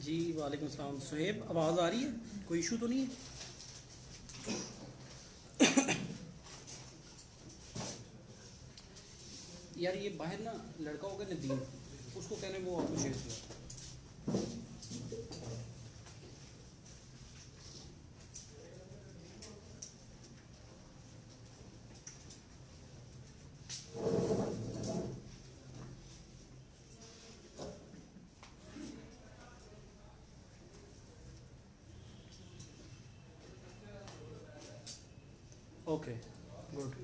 जी वालेकुम सलाम। सुहेब, आवाज़ आ रही है? कोई इशू तो नहीं है? यार ये बाहर ना लड़का होगा नदीम, उसको कहने वो आपको शेयर किया। Okay good.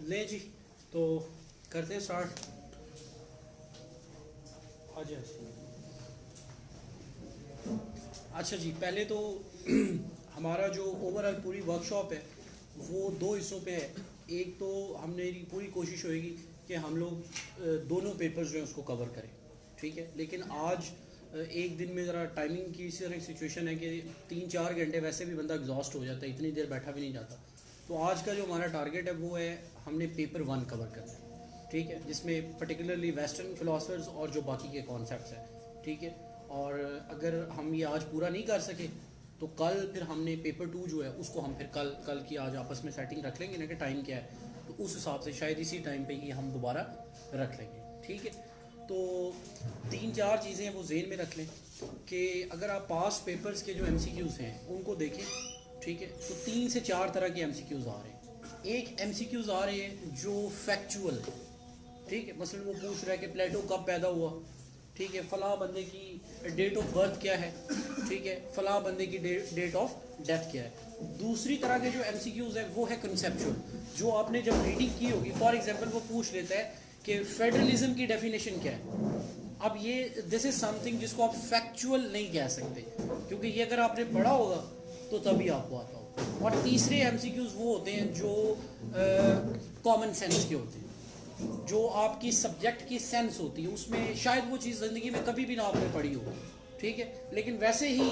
ले जी, तो करते हैं स्टार्ट। अच्छा जी, पहले तो हमारा जो ओवरऑल पूरी वर्कशॉप है वो दो हिस्सों पे है। एक तो हमने पूरी कोशिश होएगी कि हम लोग दोनों पेपर्स जो हैं उसको कवर करें, ठीक है। लेकिन आज एक दिन में ज़रा टाइमिंग की इस तरह सिचुएशन है कि 3-4 घंटे वैसे भी बंदा एग्जॉस्ट हो जाता है, इतनी देर बैठा भी नहीं जाता। तो आज का जो हमारा टारगेट है वो है हमने पेपर 1 कवर करना है, ठीक है, जिसमें पर्टिकुलरली वेस्टर्न फिलोसफर्स और जो बाकी के कॉन्सेप्ट्स हैं, ठीक है। और अगर हम ये आज पूरा नहीं कर सके तो कल फिर हमने पेपर 2 जो है उसको हम फिर कल की आज आपस में सेटिंग रख लेंगे ना कि टाइम क्या है, तो उस हिसाब से शायद इसी टाइम पे ही हम दोबारा रख लेंगे, ठीक है। तो 3-4 चीज़ें वो जेहन में रख लें कि अगर आप पास पेपर्स के जो MCQs हैं उनको देखें, ठीक है, तो 3 से 4 तरह के MCQs आ रहे हैं। एक MCQs आ रहे हैं जो फैक्चुअल है, ठीक है। मसलन वो पूछ रहा है कि प्लेटो कब पैदा हुआ, ठीक है, फलां बंदे की डेट ऑफ बर्थ क्या है, ठीक है, फलां बंदे की डेट ऑफ डेथ क्या है। दूसरी तरह के जो MCQs है वो है कंसेप्चुअल, जो आपने जब रीडिंग की होगी। फॉर एग्जांपल वो पूछ लेता है कि फेडरलिज्म की डेफिनेशन क्या है। अब ये दिस इज समथिंग जिसको आप फैक्चुअल नहीं कह सकते, क्योंकि ये अगर आपने पढ़ा होगा तो तभी आपको आता होगा। और तीसरे MCQs वो होते हैं जो कॉमन सेंस के होते हैं, जो आपकी सब्जेक्ट की सेंस होती है, उसमें शायद वो चीज़ ज़िंदगी में कभी भी ना आपने पढ़ी हो, ठीक है, लेकिन वैसे ही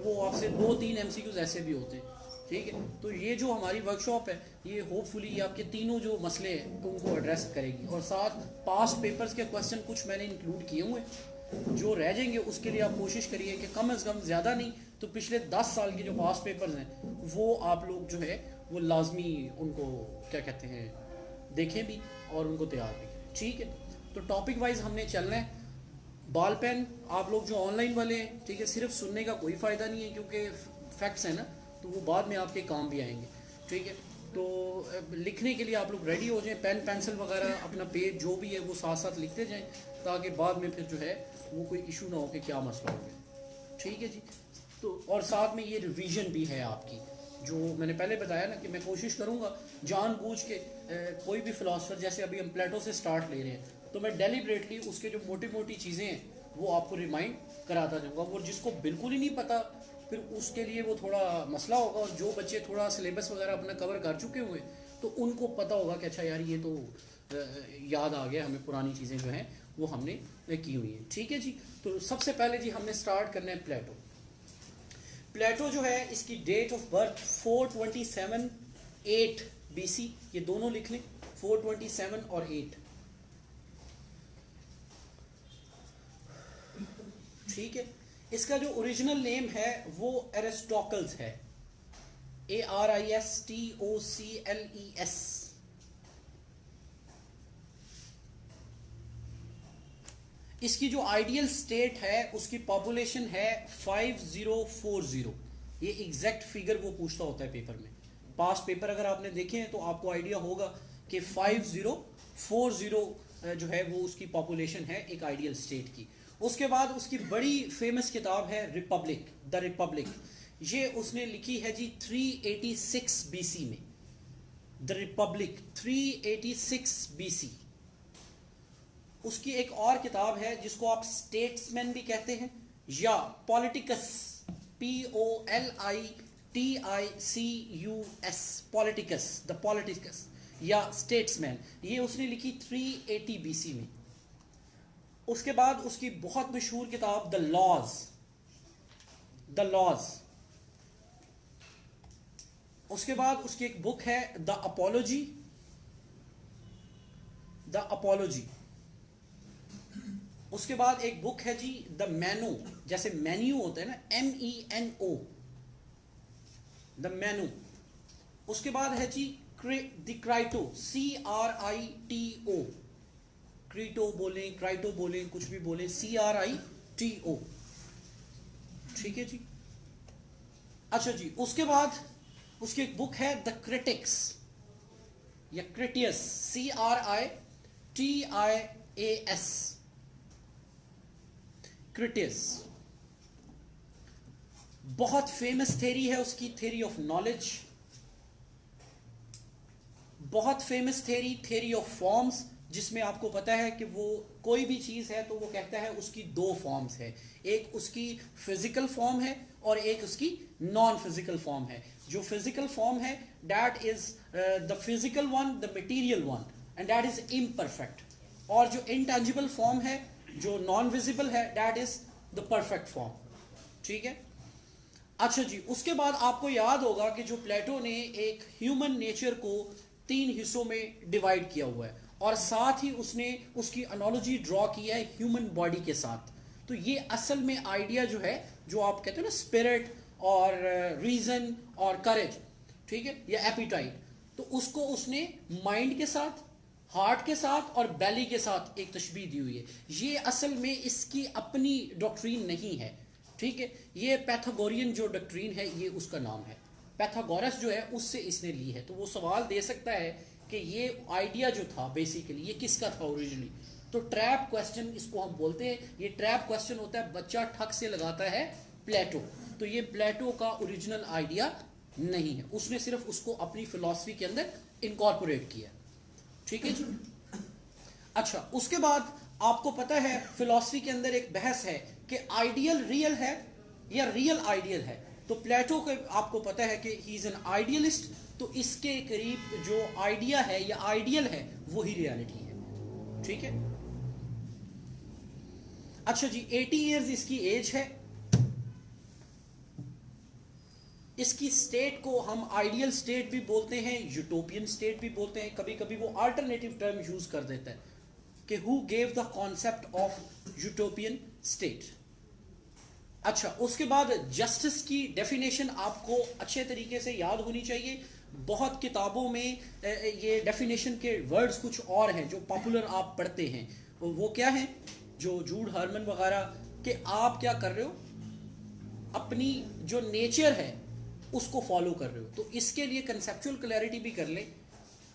वो आपसे 2-3 MCQs ऐसे भी होते हैं, ठीक है। तो ये जो हमारी वर्कशॉप है ये होपफुली आपके तीनों जो मसले हैं उनको एड्रेस करेगी। और साथ पास्ट पेपर्स के क्वेश्चन कुछ मैंने इंक्लूड किए हुए हैं, जो रह जाएंगे उसके लिए आप कोशिश करिए कि कम से कम ज़्यादा नहीं तो पिछले 10 साल के जो पास्ट पेपर्स हैं वो आप लोग जो है वो लाजमी उनको क्या कहते हैं देखें भी और उनको तैयार भी करें, ठीक है। तो टॉपिक वाइज हमने चलना है। बॉल पेन आप लोग जो ऑनलाइन वाले हैं, ठीक है, सिर्फ सुनने का कोई फ़ायदा नहीं है क्योंकि फैक्ट्स है ना, तो वो बाद में आपके काम भी आएंगे, ठीक है। तो लिखने के लिए आप लोग रेडी हो जाएं, पेन पेंसिल वगैरह अपना पेज जो भी है वो साथ साथ लिखते जाएं, ताकि बाद में फिर जो है वो कोई इशू ना हो कि क्या मसला हो गया, ठीक है जी। तो और साथ में ये रिवीजन भी है आपकी, जो मैंने पहले बताया ना कि मैं कोशिश करूँगा जानबूझ के कोई भी फिलोसफर, जैसे अभी हम प्लेटो से स्टार्ट ले रहे हैं तो मैं डेलिबरेटली उसके जो मोटी मोटी चीज़ें हैं वो आपको रिमाइंड कराता जाऊँगा। वो जिसको बिल्कुल ही नहीं पता फिर उसके लिए वो थोड़ा मसला होगा, और जो बच्चे थोड़ा सिलेबस वगैरह अपना कवर कर चुके हुए तो उनको पता होगा कि अच्छा यार ये तो याद आ गया हमें, पुरानी चीज़ें जो हैं वो हमने की हुई हैं, ठीक है जी। तो सबसे पहले जी हमने स्टार्ट करना है प्लेटो। प्लेटो जो है इसकी डेट ऑफ बर्थ 427-8 BC, ये दोनों लिख लें, 427 और 8, ठीक है। इसका जो ओरिजिनल नेम है वो एरिस्टोकल्स है, ARISTOCLES। इसकी जो आइडियल स्टेट है उसकी पॉपुलेशन है 5040। ये एग्जैक्ट फिगर वो पूछता होता है पेपर में। पास्ट पेपर अगर आपने देखे हैं तो आपको आइडिया होगा कि 5040 जो है वो उसकी पॉपुलेशन है एक आइडियल स्टेट की। उसके बाद उसकी बड़ी फेमस किताब है रिपब्लिक, द रिपब्लिक। ये उसने लिखी है जी 386 BC में, द रिपब्लिक 386 BC। उसकी एक और किताब है जिसको आप स्टेट्समैन भी कहते हैं या पॉलिटिकस, POLITICUS, पॉलिटिकस, द पॉलिटिकस या स्टेट्समैन, ये उसने लिखी 380 BC में। उसके बाद उसकी बहुत मशहूर किताब द लॉज, उसके बाद उसकी एक बुक है द अपोलॉजी, उसके बाद एक बुक है जी द मैनो, जैसे मेन्यू होता है ना, MENO, द मैनो। उसके बाद है जी द क्राइटो, CRITO, क्रीटो बोलें, क्राइटो बोलें, कुछ भी बोलें, CRITO, ठीक है जी। अच्छा जी, उसके बाद उसकी एक बुक है द क्रिटिक्स या क्रिटियस, CRITIAS, क्रिटियस। बहुत फेमस थ्योरी है उसकी, थ्योरी ऑफ नॉलेज, बहुत फेमस थ्योरी ऑफ फॉर्म्स, जिसमें आपको पता है कि वो कोई भी चीज है तो वो कहता है उसकी दो फॉर्म्स है, एक उसकी फिजिकल फॉर्म है और एक उसकी नॉन फिजिकल फॉर्म है। जो फिजिकल फॉर्म है that is the physical one, the material one, and that is imperfect, और जो इंटेंजिबल फॉर्म है, जो नॉन विजिबल है, that is the perfect form, ठीक है। अच्छा जी, उसके बाद आपको याद होगा कि जो प्लेटो ने एक ह्यूमन नेचर को 3 हिस्सों में डिवाइड किया हुआ है, और साथ ही उसने उसकी एनालॉजी ड्रॉ की है ह्यूमन बॉडी के साथ। तो ये असल में आइडिया जो है, जो आप कहते हो ना स्पिरिट और रीजन और करेज, ठीक है, या एपिटाइट, तो उसको उसने माइंड के साथ, हार्ट के साथ और बेली के साथ एक तशबीह दी हुई है। ये असल में इसकी अपनी डॉक्ट्रीन नहीं है, ठीक है, ये पैथागोरियन जो डॉक्ट्रीन है ये उसका नाम है, पैथागोरस जो है उससे इसने ली है। तो वो सवाल दे सकता है कि ये आइडिया जो था बेसिकली ये किसका था ओरिजिनली। तो ट्रैप क्वेश्चन इसको हम बोलते हैं, ये ट्रैप क्वेश्चन होता है, बच्चा ठग से लगाता है प्लेटो, तो ये प्लेटो का ओरिजिनल आइडिया नहीं है, उसने सिर्फ उसको अपनी फिलॉसफी के अंदर इनकॉर्पोरेट किया, ठीक है जी। अच्छा, उसके बाद आपको पता है फिलॉसफी के अंदर एक बहस है कि आइडियल रियल है या रियल आइडियल है। तो प्लेटो के आपको पता है कि ही इज एन आइडियलिस्ट, तो इसके करीब जो आइडिया है या आइडियल है वही रियलिटी है, ठीक है। अच्छा जी, 80 इयर्स इसकी एज है। इसकी स्टेट को हम आइडियल स्टेट भी बोलते हैं, यूटोपियन स्टेट भी बोलते हैं, कभी कभी वो अल्टरनेटिव टर्म यूज कर देता है कि who gave the concept of utopian state. अच्छा, उसके बाद जस्टिस की डेफिनेशन आपको अच्छे तरीके से याद होनी चाहिए। बहुत किताबों में ये डेफिनेशन के वर्ड्स कुछ और हैं जो पॉपुलर आप पढ़ते हैं, वो क्या है, जो जूड हर्मन वगैरह, कि आप क्या कर रहे हो, अपनी जो नेचर है उसको फॉलो कर रहे हो। तो इसके लिए कंसेप्चुअल क्लैरिटी भी कर लें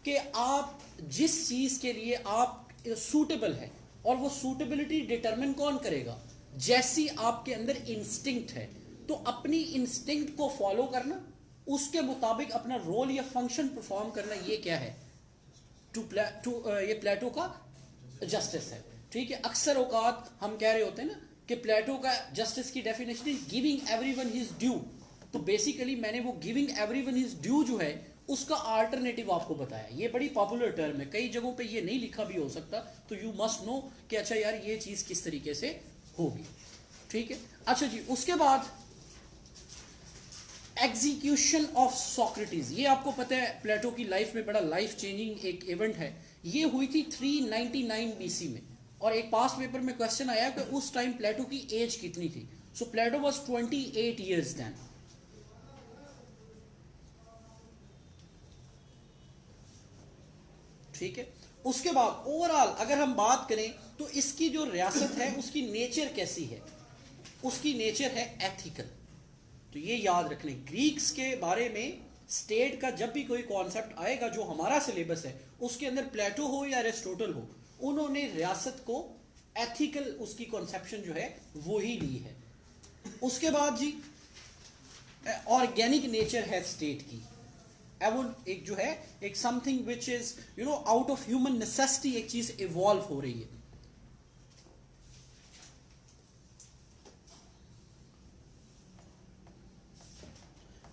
कि आप जिस चीज के लिए आप सूटेबल है, और वो सूटेबिलिटी डिटरमिन कौन करेगा, जैसी आपके अंदर इंस्टिंक्ट है, तो अपनी इंस्टिंक्ट को फॉलो करना, उसके मुताबिक अपना रोल या फंक्शन परफॉर्म करना, ये क्या है, ये प्लेटो का जस्टिस है, ठीक है। अक्सर औकात हम कह रहे होते हैं ना कि प्लेटो का जस्टिस की definition is giving everyone his due. तो बेसिकली मैंने वो गिविंग एवरीवन हिज ड्यू जो है उसका अल्टरनेटिव आपको बताया। ये बड़ी पॉपुलर टर्म है, कई जगहों पे ये नहीं लिखा भी हो सकता, तो यू मस्ट नो कि अच्छा यार ये चीज किस तरीके से होगी, ठीक है। अच्छा जी, उसके बाद एग्जीक्यूशन ऑफ सोक्रेटिस, ये आपको पता है प्लेटो की लाइफ में बड़ा लाइफ चेंजिंग एक इवेंट है। ये हुई थी 399 BC में, और एक पास्ट पेपर में क्वेश्चन आया कि उस टाइम प्लेटो की एज कितनी थी। सो प्लेटो वाज 28 ईयर्स देन, ठीक है। उसके बाद ओवरऑल अगर हम बात करें तो इसकी जो रियासत है उसकी नेचर कैसी है, उसकी नेचर है एथिकल। तो ये याद रखने, ग्रीक्स के बारे में स्टेट का जब भी कोई कॉन्सेप्ट आएगा जो हमारा सिलेबस है उसके अंदर प्लेटो हो या एरिस्टोटल हो, उन्होंने रियासत को एथिकल उसकी कॉन्सेप्शन जो है वो ही ली है। उसके बाद जी ऑर्गेनिक नेचर है स्टेट की, एक जो है एक something which is out of human necessity, एक चीज इवॉल्व हो रही है,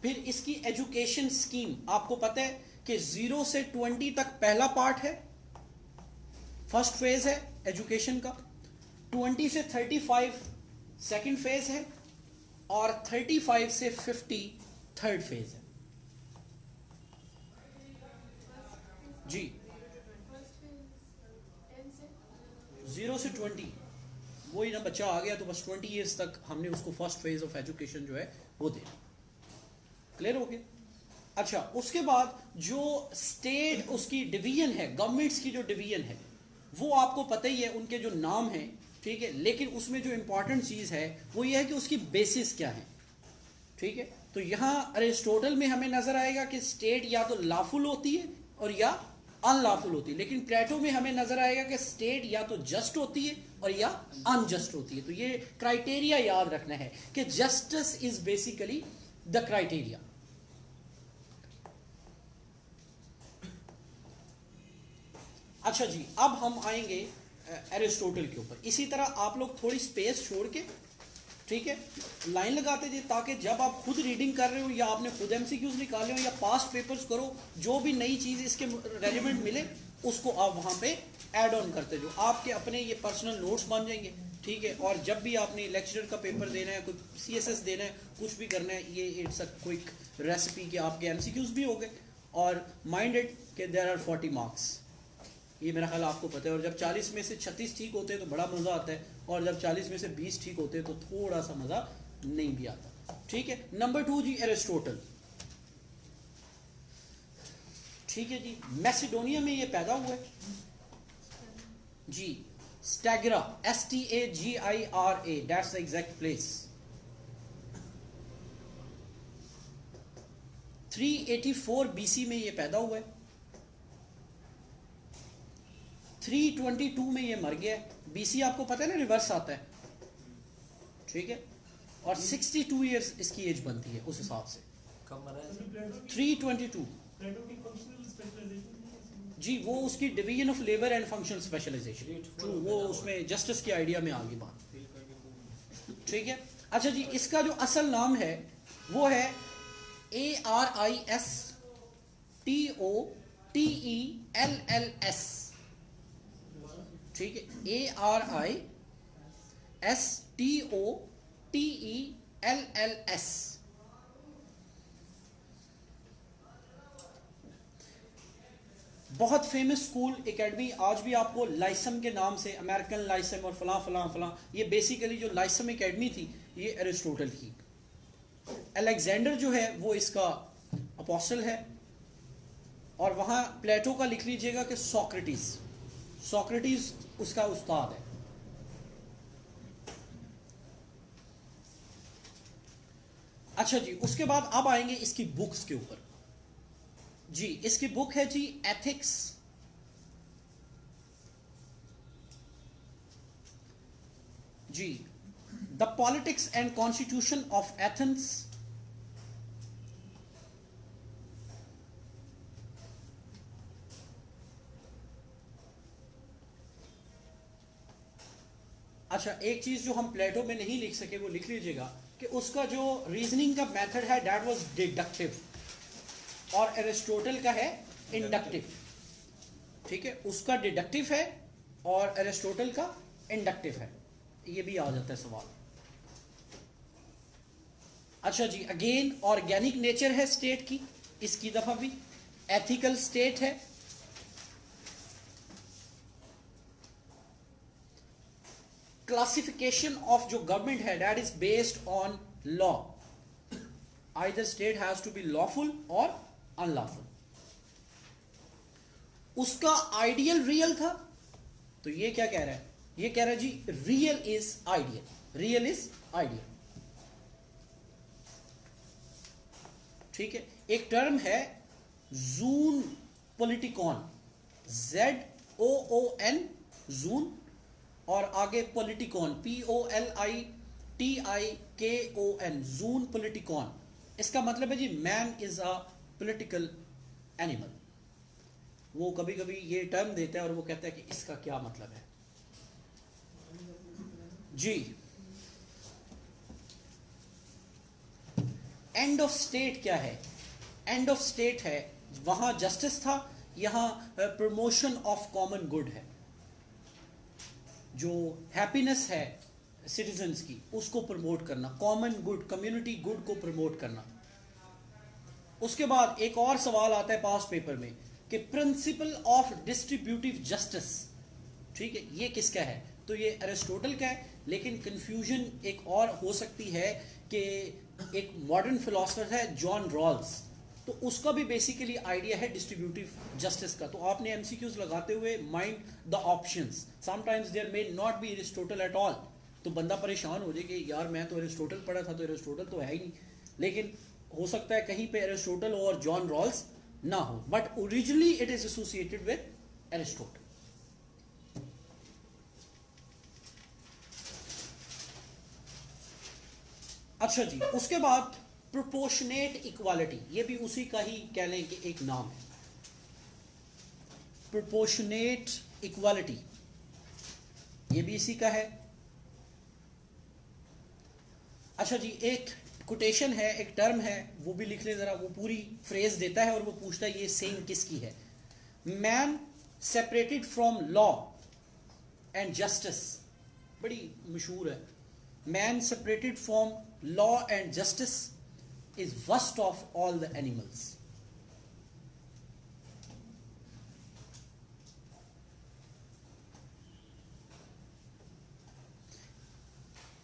फिर इसकी एजुकेशन स्कीम आपको पता है कि 0 से 20 तक पहला पार्ट है, फर्स्ट फेज है एजुकेशन का, 20 से 35 सेकंड फेज है, और 35 से 50 थर्ड फेज है। जी 0 से 20, वही ना, बच्चा आ गया तो बस 20 ईयर्स तक हमने उसको फर्स्ट फेज ऑफ एजुकेशन जो है वो देना। क्लियर हो गया? अच्छा, उसके बाद जो स्टेट उसकी डिवीजन है, गवर्नमेंट्स की जो डिवीजन है, वो आपको पता ही है, उनके जो नाम है, ठीक है, लेकिन उसमें जो इंपॉर्टेंट चीज है वो ये है कि उसकी बेसिस क्या है। ठीक है, तो यहां अरिस्टोटल में हमें नजर आएगा कि स्टेट या तो लॉफुल होती है और या अनलॉफुल होती है, लेकिन प्लेटो में हमें नजर आएगा कि स्टेट या तो जस्ट होती है और या अनजस्ट होती है। तो ये क्राइटेरिया याद रखना है कि justice is basically the criteria. अच्छा जी, अब हम आएंगे एरिस्टोटल के ऊपर। इसी तरह आप लोग थोड़ी स्पेस छोड़ के, ठीक है, लाइन लगाते जाइए, ताकि जब आप खुद रीडिंग कर रहे हो या आपने खुद एमसीक्यूज निकाले हो या पास्ट पेपर्स करो, जो भी नई चीज इसके रेलिवेंट मिले उसको आप वहां पे ऐड ऑन करते जाओ। आपके अपने ये पर्सनल नोट्स बन जाएंगे, ठीक है। और जब भी आपने लेक्चर का पेपर देना है, कोई सीएसएस देना है, कुछ भी करना है, ये इट्स अ क्विक रेसिपी के आपके एमसीक्यूज भी हो गए। और माइंडेड के देयर आर 40 मार्क्स, ये मेरा ख्याल आपको पता है। और जब 40 में से 36 ठीक होते हैं तो बड़ा मज़ा आता है, और जब 40 में से 20 ठीक होते हैं तो थोड़ा सा मज़ा नहीं भी आता। ठीक है, नंबर 2 जी, एरिस्टोटल। ठीक है जी, मैसिडोनिया में ये पैदा हुआ है जी, स्टैगरा, STAGIRA, that's the exact place. 384 BC में ये पैदा हुआ है, 322 में ये मर गया है। BC आपको पता है ना, रिवर्स आता है, ठीक है। और 62 ईयर्स इसकी एज बनती है उस हिसाब से। कब मरा है? 322 जी, वो उसकी division of labour and functional specialisation, true, वो उसमें जस्टिस की आइडिया में आ गई बात। ठीक है, अच्छा जी, इसका जो असल नाम है वो है ARISTOTELLS। ठीक है, ARISTOTELLS। बहुत फेमस स्कूल एकेडमी, आज भी आपको लाइसम के नाम से, अमेरिकन लाइसम और फलां फलां फलां, ये बेसिकली जो लाइसम एकेडमी थी ये एरिस्टोटल की। अलेक्जेंडर जो है वो इसका अपोस्टल है, और वहां प्लेटो का लिख लीजिएगा कि सोक्रेटिस उसका उस्ताद है। अच्छा जी, उसके बाद अब आएंगे इसकी बुक्स के ऊपर जी। इसकी बुक है जी एथिक्स, जी, the politics and constitution of Athens, अच्छा, एक चीज जो हम प्लेटो में नहीं लिख सके वो लिख लीजिएगा कि उसका जो रीजनिंग का मेथड है दैट वाज डिडक्टिव, और एरिस्टोटल का है इंडक्टिव। ठीक है, उसका डिडक्टिव है और एरिस्टोटल का इंडक्टिव है, ये भी आ जाता है सवाल। अच्छा जी, अगेन ऑर्गेनिक नेचर है स्टेट की, इसकी दफा भी एथिकल स्टेट है, क्लासिफिकेशन ऑफ जो गवर्नमेंट है that is based on law, either state has to be lawful और अनलॉफुल। उसका आइडियल रियल था, तो ये क्या कह रहा है, ये कह रहा है जी real is ideal, real is ideal. ठीक है, एक टर्म है जून पॉलिटिकॉन, ZOON, जून, और आगे पॉलिटिकॉन, POLITIKON, जून पॉलिटिकॉन। इसका मतलब है जी man is a political animal. वो कभी कभी ये टर्म देता है और वो कहता है कि इसका क्या मतलब है जी। एंड ऑफ स्टेट क्या है? एंड ऑफ स्टेट है, वहां जस्टिस था, यहां प्रमोशन ऑफ कॉमन गुड है। जो हैप्पीनेस है सिटीजन्स की, उसको प्रमोट करना, कॉमन गुड, कम्युनिटी गुड को प्रमोट करना। उसके बाद एक और सवाल आता है पास्ट पेपर में कि प्रिंसिपल ऑफ डिस्ट्रीब्यूटिव जस्टिस, ठीक है, ये किसका है? तो ये अरिस्टोटल का है, लेकिन कंफ्यूजन एक और हो सकती है कि एक मॉडर्न फिलोसफर है जॉन रॉल्स, तो उसका भी बेसिकली आइडिया है डिस्ट्रीब्यूटिव जस्टिस का। तो आपने एमसीक्यूज लगाते हुए mind the options, sometimes there may not be Aristotle at all, तो बंदा परेशान हो जाए कि यार मैं तो अरिस्टोटल पढ़ा था, तो अरिस्टोटल तो है ही नहीं, लेकिन हो सकता है कहीं पे अरिस्टोटल और जॉन रॉल्स ना हो, but originally it is associated with Aristotle. अच्छा जी, उसके बाद प्रोपोर्शनेट इक्वालिटी, ये भी उसी का ही कह लें कि एक नाम है, प्रोपोर्शनेट इक्वालिटी, ये भी इसी का है। अच्छा जी, एक कोटेशन है, एक टर्म है, वो भी लिख ले जरा, वो पूरी फ्रेज देता है और वो पूछता है ये सेम किसकी है। Man separated from law and justice, बड़ी मशहूर है। Man separated from law and justice is worst of all the animals.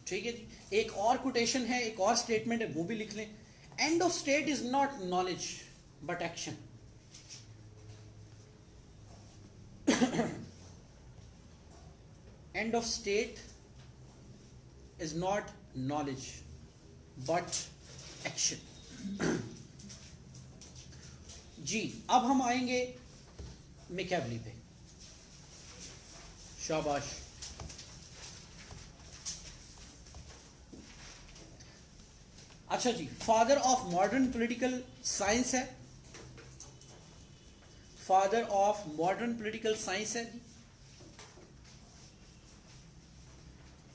ठीक है जी, एक और कोटेशन है, एक और स्टेटमेंट है, वो भी लिख लें। End of state is not knowledge but action. End of state is not knowledge but action. जी, अब हम आएंगे मैकियावेली पे। शाबाश। अच्छा जी, father of modern political science है, father of modern political science है।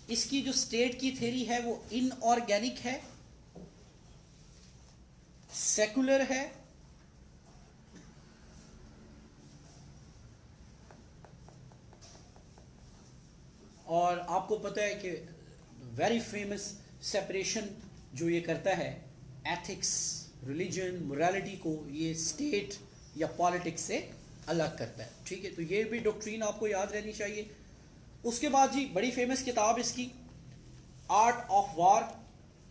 इसकी जो स्टेट की थ्योरी है वो इनऑर्गेनिक है, सेकुलर है, और आपको पता है कि वेरी फेमस सेपरेशन जो ये करता है एथिक्स, रिलीजन, मोरालिटी को ये स्टेट या पॉलिटिक्स से अलग करता है। ठीक है, तो ये भी डॉक्ट्रीन आपको याद रहनी चाहिए। उसके बाद जी बड़ी फेमस किताब इसकी आर्ट ऑफ वार,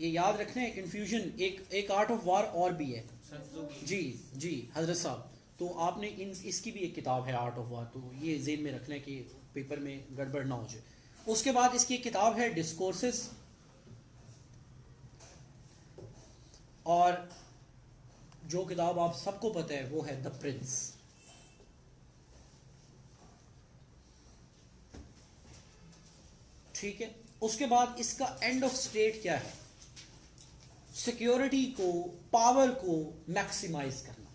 ये याद रखना है, कंफ्यूजन, एक आर्ट ऑफ वार और भी है जी जी हजरत साहब, तो आपने इसकी भी एक किताब है आर्ट ऑफ वार, तो ये जेन में रखना है कि पेपर में गड़बड़ ना हो जाए। उसके बाद इसकी एक किताब है डिस्कोर्सेस, और जो किताब आप सबको पता है वो है द प्रिंस। ठीक है, उसके बाद इसका एंड ऑफ स्टेट क्या है? सिक्योरिटी को, पावर को मैक्सिमाइज करना।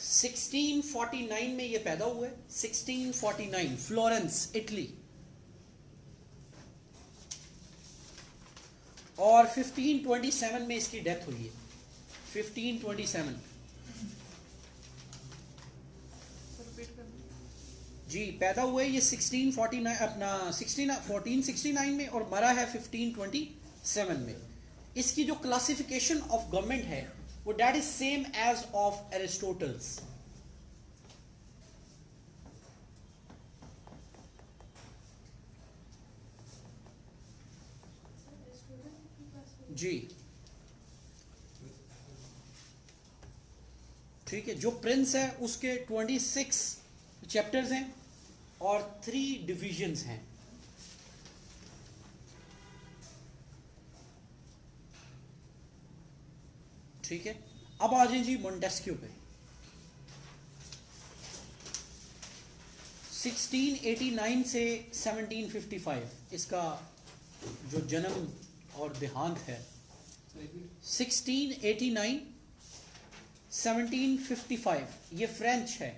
सिक्सटीन 1649 में ये पैदा हुआ है, 1649 फ्लोरेंस इटली, और 1527 में इसकी डेथ हुई है, 1527 जी पैदा हुए ये 1649 अपना 1469 में, और मरा है 1527 में। इसकी जो क्लासिफिकेशन ऑफ गवर्नमेंट है वो that is same age of Aristotle's. जी ठीक है, जो प्रिंस है उसके 26 चैप्टर्स हैं और 3 डिविजन्स हैं। ठीक है, अब आ जाए जी मोंटेस्क्यू पे। 1689 से 1755 इसका जो जन्म और देहांत है। 1689 1755 ये फ्रेंच है।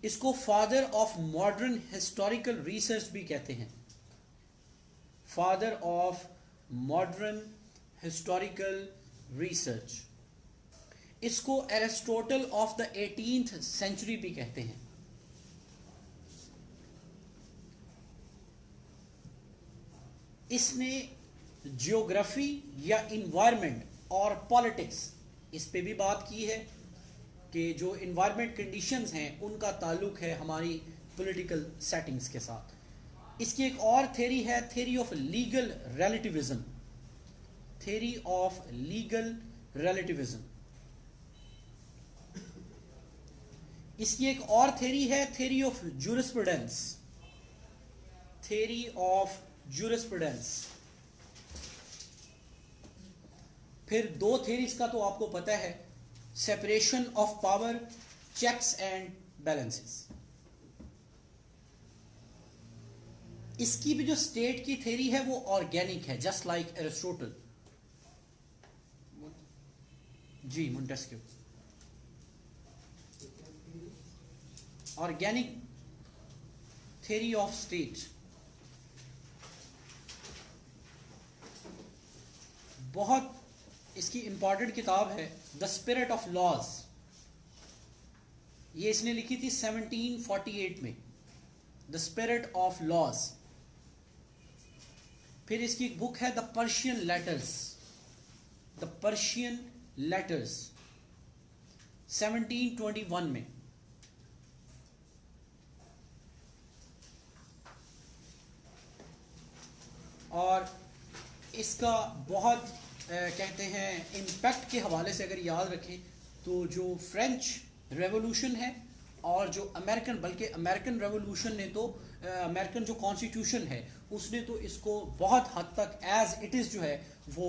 इसको father of modern historical research भी कहते हैं, father of modern historical research. इसको Aristotle of the 18th century भी कहते हैं। इसने जियोग्राफी या इन्वायरमेंट और पॉलिटिक्स इस पे भी बात की है कि जो इन्वायरमेंट कंडीशंस हैं उनका ताल्लुक है हमारी पॉलिटिकल सेटिंग्स के साथ। इसकी एक और थ्योरी है, theory of legal relativism, theory of legal relativism. इसकी एक और थ्योरी है, theory of jurisprudence, theory of jurisprudence. फिर दो थ्योरीज का तो आपको पता है, separation of power, checks and balances. इसकी भी जो स्टेट की थ्योरी है वो ऑर्गेनिक है, जस्ट लाइक एरिस्टोटल। जी, Montesquieu. Organic theory of state बहुत इसकी इंपॉर्टेंट किताब है, द स्पिरिट ऑफ लॉज। ये इसने लिखी थी 1748 में, द स्पिरिट ऑफ लॉज। फिर इसकी एक बुक है the Persian letters, the Persian letters 1721 में। और इसका बहुत कहते हैं इम्पैक्ट के हवाले से अगर याद रखें तो जो फ्रेंच रेवोल्यूशन है और जो अमेरिकन, बल्कि अमेरिकन रेवोल्यूशन ने तो अमेरिकन जो कॉन्स्टिट्यूशन है उसने तो इसको बहुत हद तक एज इट इज़ जो है वो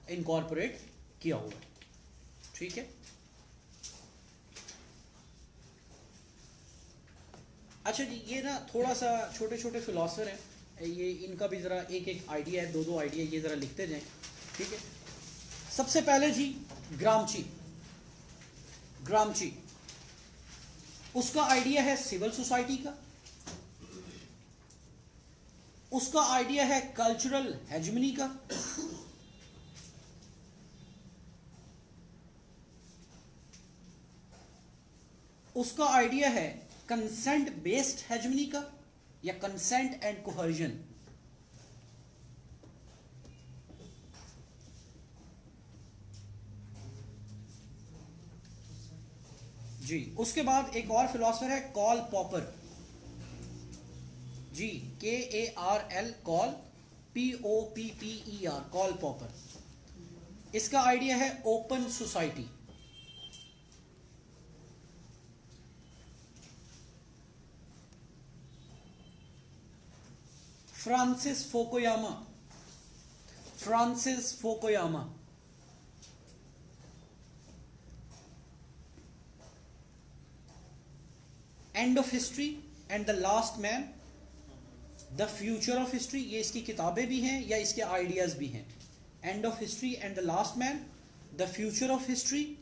इनकॉर्पोरेट किया हुआ है। ठीक है, अच्छा जी, ये ना थोड़ा सा छोटे छोटे फिलोसफर हैं, ये इनका भी ज़रा एक एक आइडिया है, दो दो आइडिया ये ज़रा लिखते जाएं। ठीक है, सबसे पहले जी ग्रामची। ग्रामची उसका आइडिया है सिविल सोसाइटी का, उसका आइडिया है कल्चरल हेजमनी का, उसका आइडिया है कंसेंट बेस्ड हेजमनी का या कंसेंट एंड कोहर्जन। जी, उसके बाद एक और फिलोसफर है कॉल पॉपर। जी, KARL, Karl POPPER, Karl Popper. इसका आइडिया है open society. Francis Fukuyama, Francis Fukuyama. End of history and the last man, the future of history, ये इसकी किताबें भी हैं या इसके आइडियाज भी हैं। End of history and the last man, the future of history,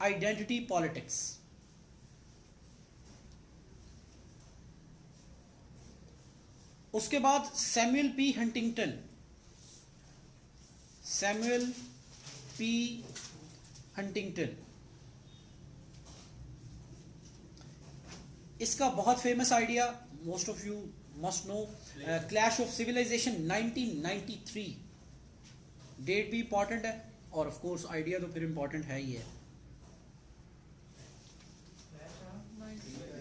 identity politics. उसके बाद Samuel P Huntington, Samuel P Huntington. इसका बहुत famous idea, most of you must know, clash of civilisation 1993। Date भी important है और of course idea तो फिर important है ही है।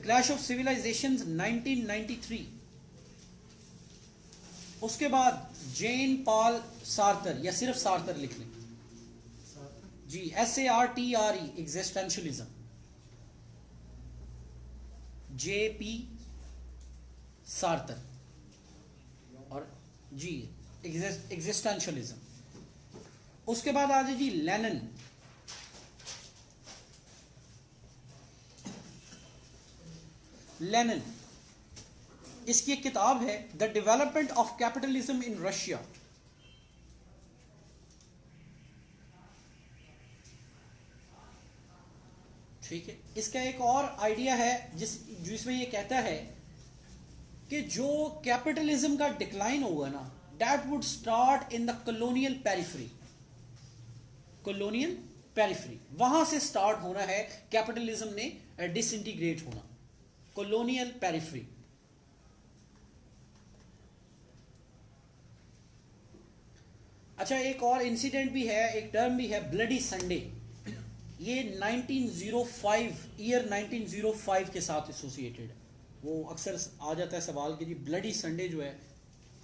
Clash of civilisation 1993। उसके बाद जेन पॉल सार्थर, या सिर्फ सार्थर लिख लें जी, SARTRE, एग्जिस्टेंशलिज्म। JP सार्थर और जी एग्जिस्टेंशलिज्म। उसके बाद आ जाए जी लेनिन। लेनिन, इसकी एक किताब है the development of capitalism in Russia. ठीक है, इसका एक और आइडिया है जिसमें ये कहता है कि जो कैपिटलिज्म का डिक्लाइन होगा ना, that would start in the colonial periphery. Colonial periphery, वहां से स्टार्ट होना है कैपिटलिज्म ने डिसइंटीग्रेट होना, कॉलोनियल पेरिफेरी। अच्छा, एक और इंसिडेंट भी है, एक टर्म भी है, ब्लडी संडे। ये 1905 ईयर 1905 के साथ एसोसिएटेड है। वो अक्सर आ जाता है सवाल कि जी ब्लडी संडे जो है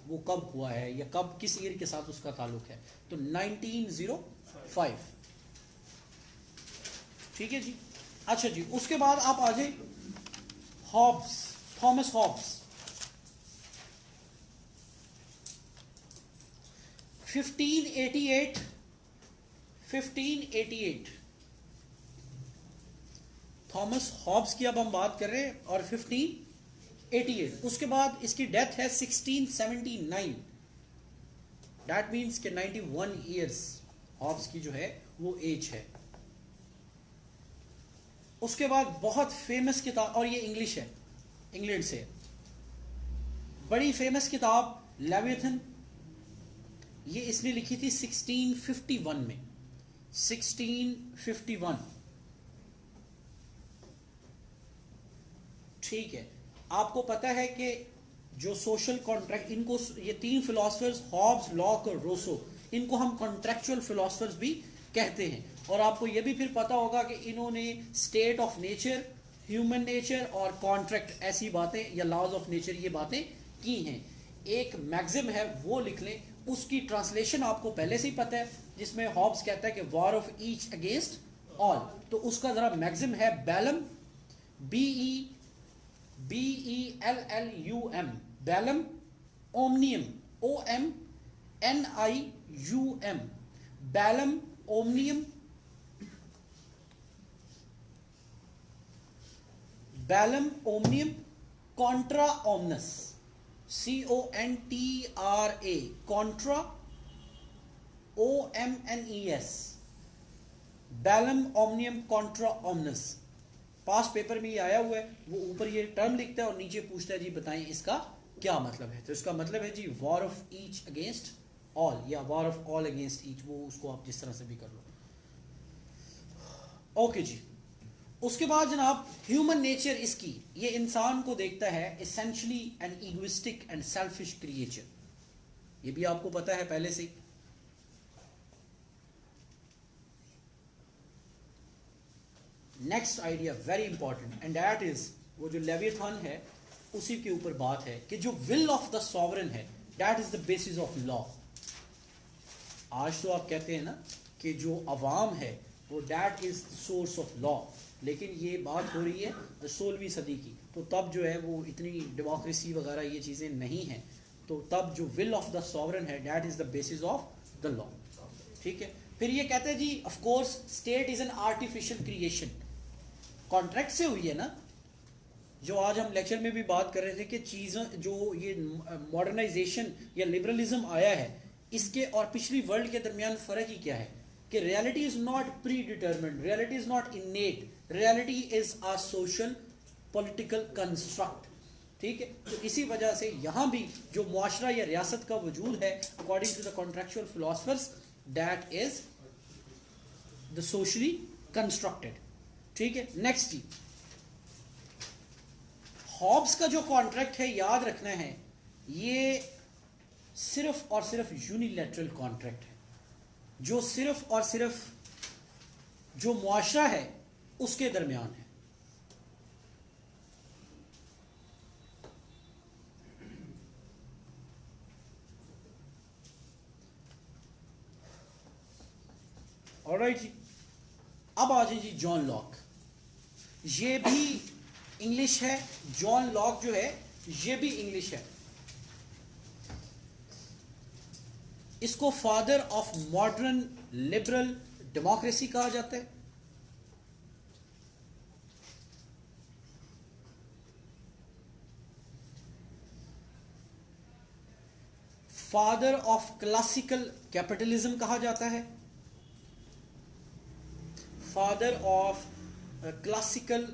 वो कब हुआ है या कब, किस ईयर के साथ उसका ताल्लुक है। तो 1905, ठीक है जी। अच्छा जी, उसके बाद आप आ जाए Hobbes, Thomas Hobbes. 1588 Thomas Hobbes की अब हम बात कर रहे हैं, और 1588 उसके बाद इसकी डेथ है 1679। दैट मीन्स के 91 ईयर्स हॉब्स की जो है वो एज है। उसके बाद बहुत फेमस किताब, और ये इंग्लिश है, इंग्लैंड से, बड़ी फेमस किताब लेविथन। ये इसने लिखी थी 1651 में, 1651। ठीक है, आपको पता है कि जो सोशल कॉन्ट्रैक्ट, इनको ये तीन फिलोसफर्स हॉब्स, लॉक और रोसो, इनको हम कॉन्ट्रैक्चुअल फिलोसफर्स भी कहते हैं। और आपको ये भी फिर पता होगा कि इन्होंने state of nature, human nature और कॉन्ट्रैक्ट, ऐसी बातें, या लॉज ऑफ नेचर, ये बातें की हैं। एक मैक्सिम है, वो लिख लें, उसकी ट्रांसलेशन आपको पहले से ही पता है, जिसमें हॉब्स कहता है कि war of each against all. तो उसका जरा मैक्सिम है bellum, BELLUM, bellum, omnium, OMNIUM, bellum, omnium, bellum, omnium, contra omnes, CONTRA, contra, OMNES, bellum, omnium, contra omnes. Past paper में ये आया हुआ है, वो ऊपर ये टर्म लिखता है और नीचे पूछता है जी बताएं इसका क्या मतलब है। तो इसका मतलब है जी war of each against all, या war of all against each, वो उसको आप जिस तरह से भी कर लो। ओके जी, उसके बाद जनाब ह्यूमन नेचर इसकी, ये इंसान को देखता है essentially an egoistic and selfish creature. ये भी आपको पता है पहले से। Next idea very important, and that is, वो जो लेविथन है उसी के ऊपर बात है कि जो विल ऑफ द सॉवरेन है, that is the basis of law. आज तो आप कहते हैं ना कि जो अवाम है वो that is the source of law, लेकिन ये बात हो रही है 16वीं सदी की, तो तब जो है वो इतनी डेमोक्रेसी वगैरह ये चीज़ें नहीं हैं। तो तब जो विल ऑफ द सॉवरेन है, that is the basis of the law. ठीक है, फिर ये कहते हैं जी of course state is an artificial creation. Contract से हुई है ना, जो आज हम लेक्चर में भी बात कर रहे थे कि चीज़ें जो ये मॉडर्नाइजेशन या लिबरलिज्म आया है, इसके और पिछली वर्ल्ड के दरमियान फ़र्क ही क्या है कि reality is not pre determined, reality is not इनेट, reality is a social political construct. ठीक है, तो इसी वजह से यहाँ भी जो मुआशरा या रियासत का वजूद है according to the contractual philosophers, that is the socially constructed. ठीक है, नेक्स्ट जी, हॉब्स का जो कॉन्ट्रैक्ट है, याद रखना है, ये सिर्फ और सिर्फ यूनिलैटरल कॉन्ट्रैक्ट है, जो सिर्फ और सिर्फ जो मुआशरा है उसके दरमियान है। ऑलराइट जी, अब आ जाए जी जॉन लॉक। ये भी इंग्लिश है, जॉन लॉक जो है ये भी इंग्लिश है। इसको father of modern liberal democracy कहा जाता है। फादर ऑफ क्लासिकल कैपिटलिज्म कहा जाता है, फादर ऑफ क्लासिकल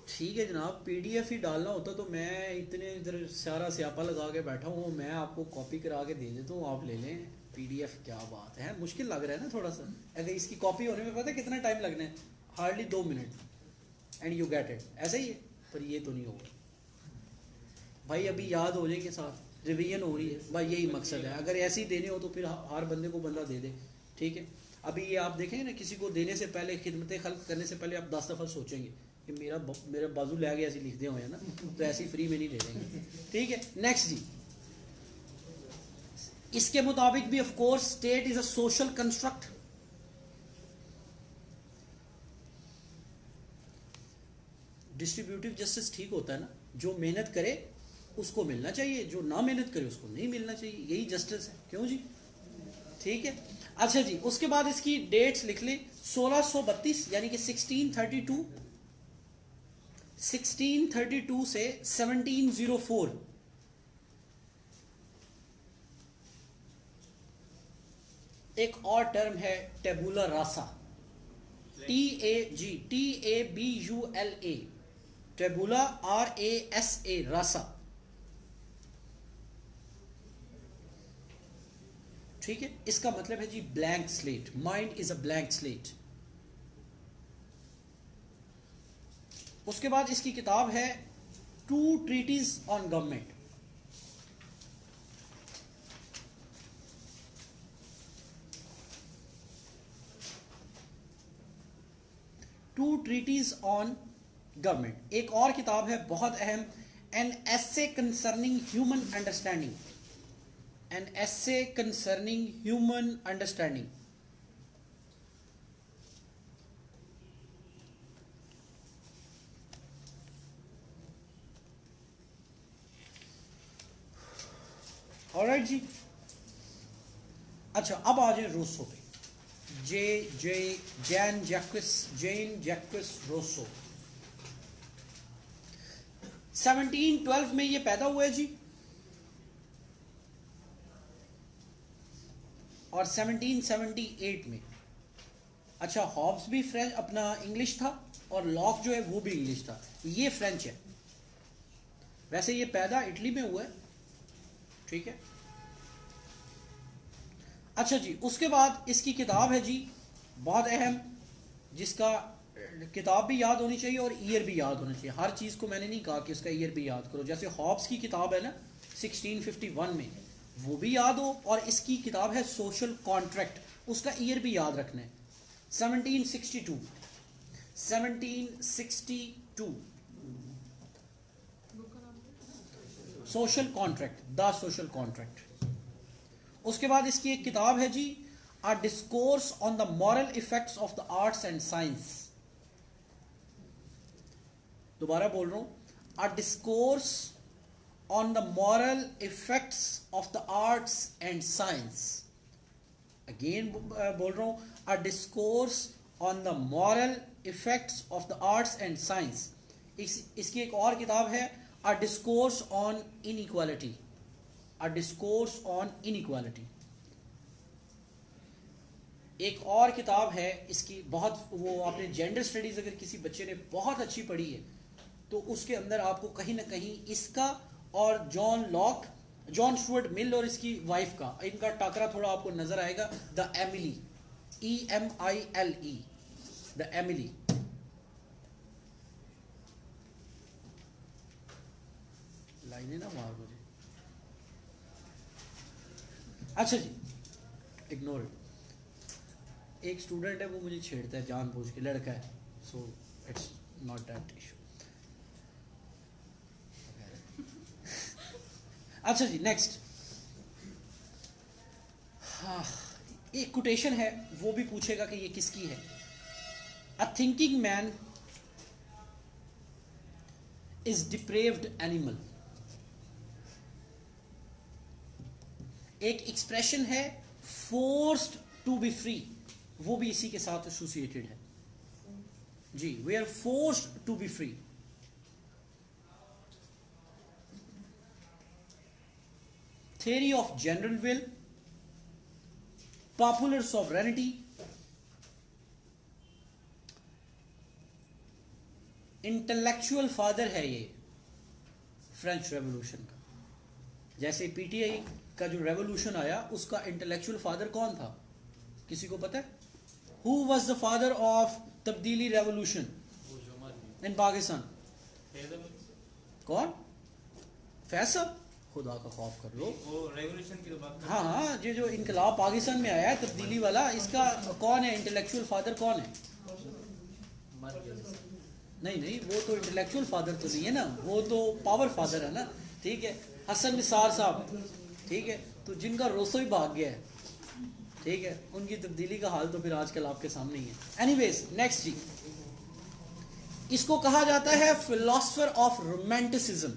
ठीक है जनाब, पीडीएफ ही डालना होता तो मैं इतने इधर सारा स्यापा लगा के बैठा हूँ, मैं आपको कॉपी करा के दे देता हूँ, आप ले लें पीडीएफ। क्या बात है, मुश्किल लग रहा है ना थोड़ा सा। अगर इसकी कॉपी होने में पता है कितना टाइम लगना है, hardly 2 minute and you get it, ऐसा ही है। पर ये तो नहीं होगा भाई, अभी याद हो जाएंगे, साथ रिवीजन हो रही है भाई, यही मकसद है। अगर ऐसे ही देने हो तो फिर हर बंदे को बंदा दे दे, ठीक है। अभी ये आप देखेंगे ना, किसी को देने से पहले, खिदमत खल्क करने से पहले आप 10 दफ़ा सोचेंगे कि मेरा बाजू ले आगे ऐसे लिखते हुए हैं ना, तो ऐसी फ्री में नहीं दे देंगे, ठीक है। नेक्स्ट जी, इसके मुताबिक भी of course state is a social construct. Distributive justice ठीक होता है ना, जो मेहनत करे उसको मिलना चाहिए, जो ना मेहनत करे उसको नहीं मिलना चाहिए, यही जस्टिस है, क्यों जी, ठीक है। अच्छा जी, उसके बाद इसकी डेट्स लिख लें, 1632 यानी कि 1632 से 1704। एक और टर्म है टेबुला रासा, TABULA, टेबुला RASA, रासा, ठीक है। इसका मतलब है जी blank slate, mind is a blank slate. उसके बाद इसकी किताब है 2 treatise on government. Two treatise on government. एक और किताब है बहुत अहम, an essay concerning human understanding, an essay concerning human understanding. Alright जी। अच्छा, अब आ जाए रूसो पे, जैन जैक्विस रूसो। 1712 में ये पैदा हुआ है जी, और 1778 में। अच्छा, हॉब्स भी फ्रेंच अपना इंग्लिश था, और लॉक जो है वो भी इंग्लिश था, ये फ्रेंच है। वैसे ये पैदा इटली में हुआ है, ठीक है। अच्छा जी, उसके बाद इसकी किताब है जी बहुत अहम, जिसका किताब भी याद होनी चाहिए और ईयर भी याद होना चाहिए। हर चीज़ को मैंने नहीं कहा कि उसका ईयर भी याद करो, जैसे हॉब्स की किताब है ना 1651 में, वो भी याद हो, और इसकी किताब है सोशल कॉन्ट्रैक्ट, उसका ईयर भी याद रखना है, 1762। Social contract, the social contract. उसके बाद इसकी एक किताब है जी, a discourse on the moral effects of the arts and science. दोबारा बोल रहा हूं, a discourse on the moral effects of the arts and science. Again बोल रहा हूं, a discourse on the moral effects of the arts and science. इसकी एक और किताब है, a discourse on inequality, a discourse on inequality. एक और किताब है इसकी बहुत, वो आपने जेंडर स्टडीज अगर किसी बच्चे ने बहुत अच्छी पढ़ी है तो उसके अंदर आपको कहीं ना कहीं इसका और जॉन स्टुअर्ट मिल और इसकी वाइफ का, इनका टाकरा थोड़ा आपको नजर आएगा, the Emily, EMILE, the Emily. लाइनें ना मार मुझे। अच्छा जी, इग्नोर इट। एक स्टूडेंट है वो मुझे छेड़ता है जानबूझ के, लड़का है, so it's not that issue. अच्छा जी, नेक्स्ट। हाँ, एक कोटेशन है, वो भी पूछेगा कि ये किसकी है। A thinking man is depraved animal. एक एक्सप्रेशन है फोर्स्ड टू बी फ्री, वो भी इसी के साथ एसोसिएटेड है जी, we are forced to be free. theory of general will, popular sovereignty, intellectual father है ये फ्रेंच रेवोल्यूशन का। जैसे पीटीआई का जो रेवोल्यूशन आया उसका इंटेलेक्चुअल फादर कौन था, किसी को पता है? Who was the father of तब्दीली रेवोल्यूशन इन पाकिस्तान? कौन? फैसल? खुदा का खौफ कर लो, वो रेवोल्यूशन की तो बात। हाँ हाँ, ये जो इनकलाब पाकिस्तान में आया है तब्दीली वाला, इसका कौन है इंटेलेक्चुअल फादर? कौन है? नहीं नहीं, वो तो इंटेलेक्चुअल फादर तो नहीं है ना, वो तो पावर फादर है ना। ठीक है, हसन निसार साहब, ठीक है, तो जिनका रोसो ही भाग गया है, ठीक है, उनकी तब्दीली का हाल तो फिर आजकल आपके सामने ही है। एनीवेज, नेक्स्ट जी, इसको कहा जाता है फिलोसफर ऑफ रोमांटिसिज्म।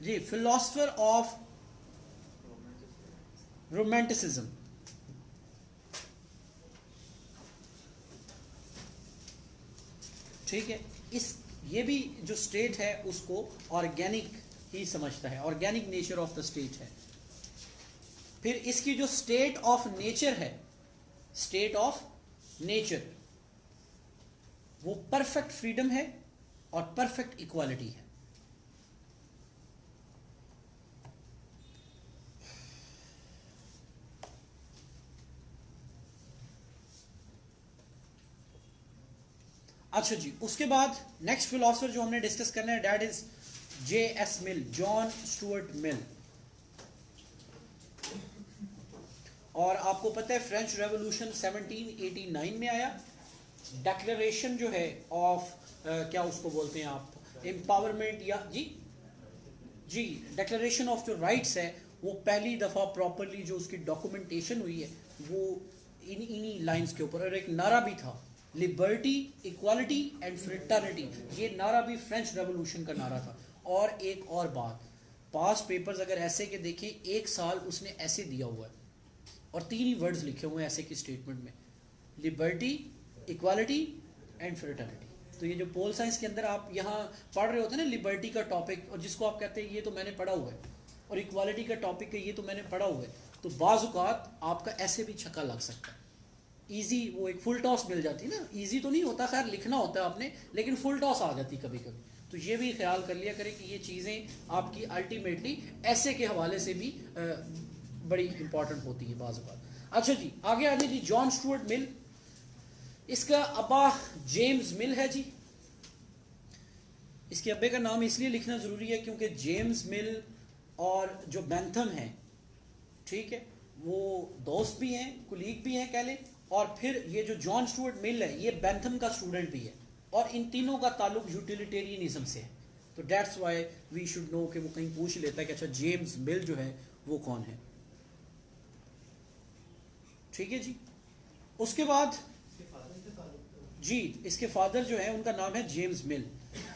जी, फिलोसफर ऑफ रोमांटिसिज्म। ठीक है, इस ये भी जो स्टेट है उसको ऑर्गेनिक ही समझता है, organic nature of the state है। फिर इसकी जो स्टेट ऑफ नेचर है, स्टेट ऑफ नेचर, वो परफेक्ट फ्रीडम है और परफेक्ट इक्वालिटी है। अच्छा जी, उसके बाद नेक्स्ट फिलोसफर जो हमने डिस्कस करना है that is J.S. Mill, John Stuart मिल। और आपको पता है फ्रेंच रेवोल्यूशन 1789 में आया। डिक्लेरेशन जो है ऑफ क्या उसको बोलते हैं आप, एम्पावरमेंट या जी डिक्लेरेशन ऑफ जो राइट्स है, वो पहली दफा प्रॉपरली जो उसकी डॉक्यूमेंटेशन हुई है वो इन्हीं लाइंस के ऊपर। और एक नारा भी था, लिबर्टी, इक्वालिटी एंड फ्रेटर्निटी। ये नारा भी फ्रेंच रेवोल्यूशन का नारा था। और एक और बात, पास्ट पेपर्स अगर ऐसे के देखें, एक साल उसने ऐसे दिया हुआ है और 3 ही वर्ड्स लिखे हुए हैं ऐसे की स्टेटमेंट में, लिबर्टी, इक्वालिटी एंड फ्रेटर्निटी। तो ये जो पोल साइंस के अंदर आप यहाँ पढ़ रहे होते हैं ना, लिबर्टी का टॉपिक, और जिसको आप कहते हैं ये तो मैंने पढ़ा हुआ है, और इक्वालिटी का टॉपिक है ये तो मैंने पढ़ा हुआ है, तो बाज़-औक़ात आपका ऐसे भी छक्का लग सकता है। ईजी, वो एक फुल टॉस मिल जाती है ना, ईजी तो नहीं होता, खैर लिखना होता है आपने, लेकिन फुल टॉस आ जाती कभी कभी। तो ये भी ख्याल कर लिया करें कि ये चीज़ें आपकी अल्टीमेटली ऐसे के हवाले से भी बड़ी इंपॉर्टेंट होती है बाज़ बात। अच्छा जी, आगे आगे जी, जॉन स्टुअर्ट मिल, इसका अब्बा जेम्स मिल है जी। इसके अब्बे का नाम इसलिए लिखना ज़रूरी है क्योंकि जेम्स मिल और जो बेंथम है, ठीक है, वो दोस्त भी हैं, कुलीग भी हैं कह लें। और फिर ये जो जॉन स्टुअर्ट मिल है, ये बेंथम का स्टूडेंट भी है, और इन तीनों का ताल्लुक यूटिलिटेरियनिज्म से है। तो that's why we should know कि वो कहीं पूछ लेता है कि अच्छा जेम्स मिल जो है वो कौन है। ठीक है जी, उसके बाद जी इसके फादर जो है उनका नाम है जेम्स मिल।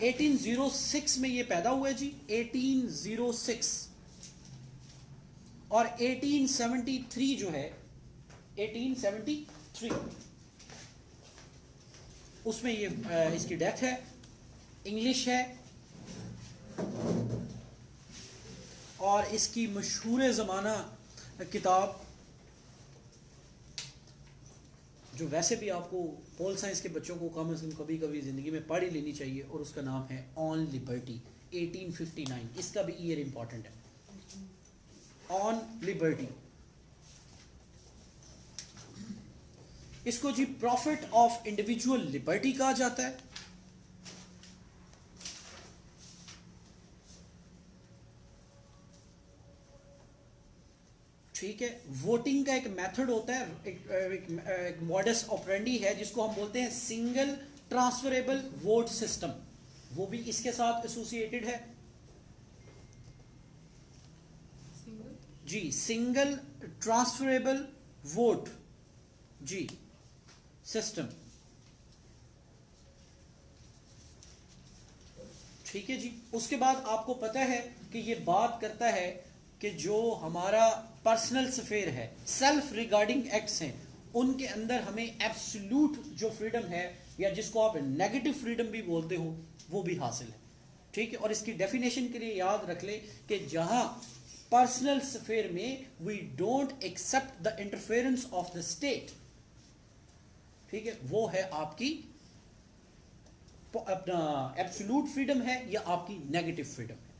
1806 में ये पैदा हुए जी, 1806। और 1873 जो है, 1873 उसमें ये इसकी डेथ है। इंग्लिश है और इसकी मशहूर ज़माना किताब जो वैसे भी आपको पोल साइंस के बच्चों को कम से कम कभी कभी ज़िंदगी में पढ़ ही लेनी चाहिए, और उसका नाम है ऑन लिबर्टी, 1859। इसका भी ईयर इंपॉर्टेंट है, ऑन लिबर्टी। इसको जी प्रॉफिट ऑफ इंडिविजुअल लिबर्टी कहा जाता है। ठीक है, वोटिंग का एक मेथड होता है, एक मॉडस ऑपरेंडी है जिसको हम बोलते हैं सिंगल ट्रांसफरेबल वोट सिस्टम, वो भी इसके साथ एसोसिएटेड है जी। सिंगल ट्रांसफरेबल वोट जी सिस्टम, ठीक है जी। उसके बाद आपको पता है कि ये बात करता है कि जो हमारा पर्सनल स्फेयर है, सेल्फ रिगार्डिंग एक्ट्स हैं, उनके अंदर हमें एब्सोल्यूट जो फ्रीडम है, या जिसको आप नेगेटिव फ्रीडम भी बोलते हो, वो भी हासिल है। ठीक है, और इसकी डेफिनेशन के लिए याद रख ले कि जहां पर्सनल स्फेयर में we don't accept the interference of the state, ठीक है, वो है आपकी अपना एब्सोल्यूट फ्रीडम है या आपकी नेगेटिव फ्रीडम है।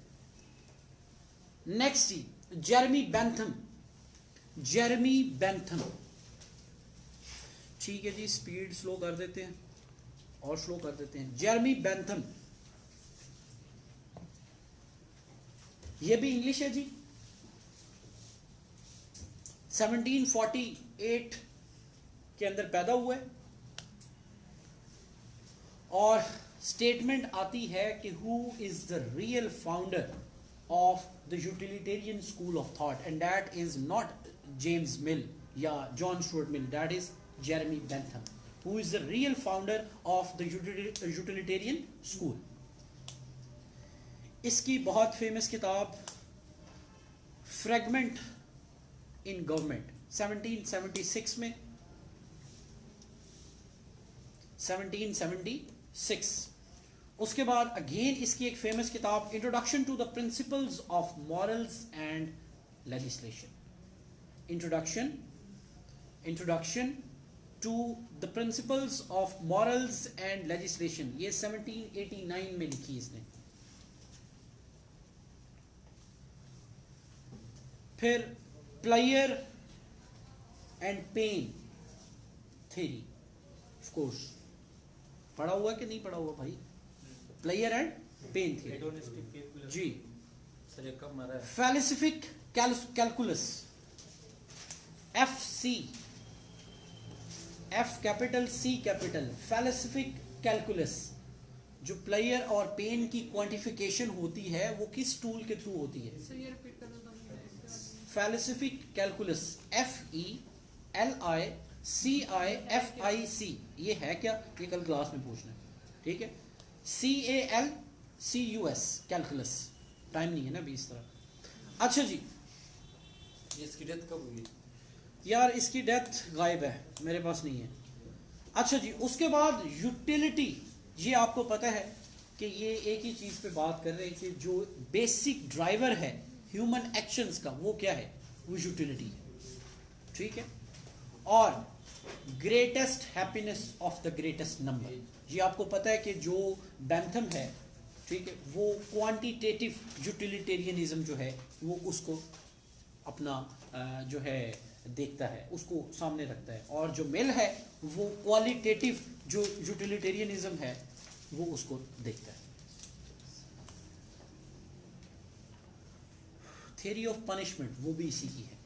Next Jeremy Bentham, Jeremy Bentham, ठीक है जी, स्पीड स्लो कर देते हैं और स्लो कर देते हैं। जेरेमी बेंथम, ये भी इंग्लिश है जी, 1748 के अंदर पैदा हुआ है और स्टेटमेंट आती है कि who is the real founder of the utilitarian school of thought, and that is not James Mill या John Stuart Mill, that is Jeremy Bentham, who is the real founder of the utilitarian school. इसकी बहुत famous किताब fragment in government 1776 में, 1776। उसके बाद again इसकी एक famous किताब introduction to the principles of morals and legislation, introduction to the principles of morals and legislation, ये 1789 में लिखी इसने। फिर pleasure and pain theory, of course पढ़ा हुआ कि नहीं पढ़ा हुआ भाई, प्लेयर एंड पेन थ्योरी जी। Felicific calculus, FC, F capital C capital, felicific calculus, जो प्लेयर और पेन की क्वांटिफिकेशन होती है वो किस टूल के थ्रू होती है? फैलिसिफिक कैलकुलस, FELICIFIC, ये है क्या? ये कल क्लास में पूछना है, ठीक है। CALCUS कैलकुलस, टाइम नहीं है ना अभी इस तरह। अच्छा जी, इसकी डेथ कब हुई? यार इसकी डेथ गायब है, मेरे पास नहीं है। अच्छा जी, उसके बाद यूटिलिटी, ये आपको पता है कि ये एक ही चीज पे बात कर रहे हैं कि जो बेसिक ड्राइवर है ह्यूमन एक्शंस का, वो क्या है? वो यूटिलिटी है, ठीक है। और greatest happiness of the greatest number, ये आपको पता है कि जो बेंथम है, ठीक है, वो क्वांटिटेटिव यूटिलिटेरियनिज्म जो है वो उसको अपना जो है देखता है, उसको सामने रखता है, और जो मिल है वो क्वालिटेटिव जो यूटिलिटेरियनिज्म है वो उसको देखता है। थ्योरी ऑफ पनिशमेंट वो भी इसी की है,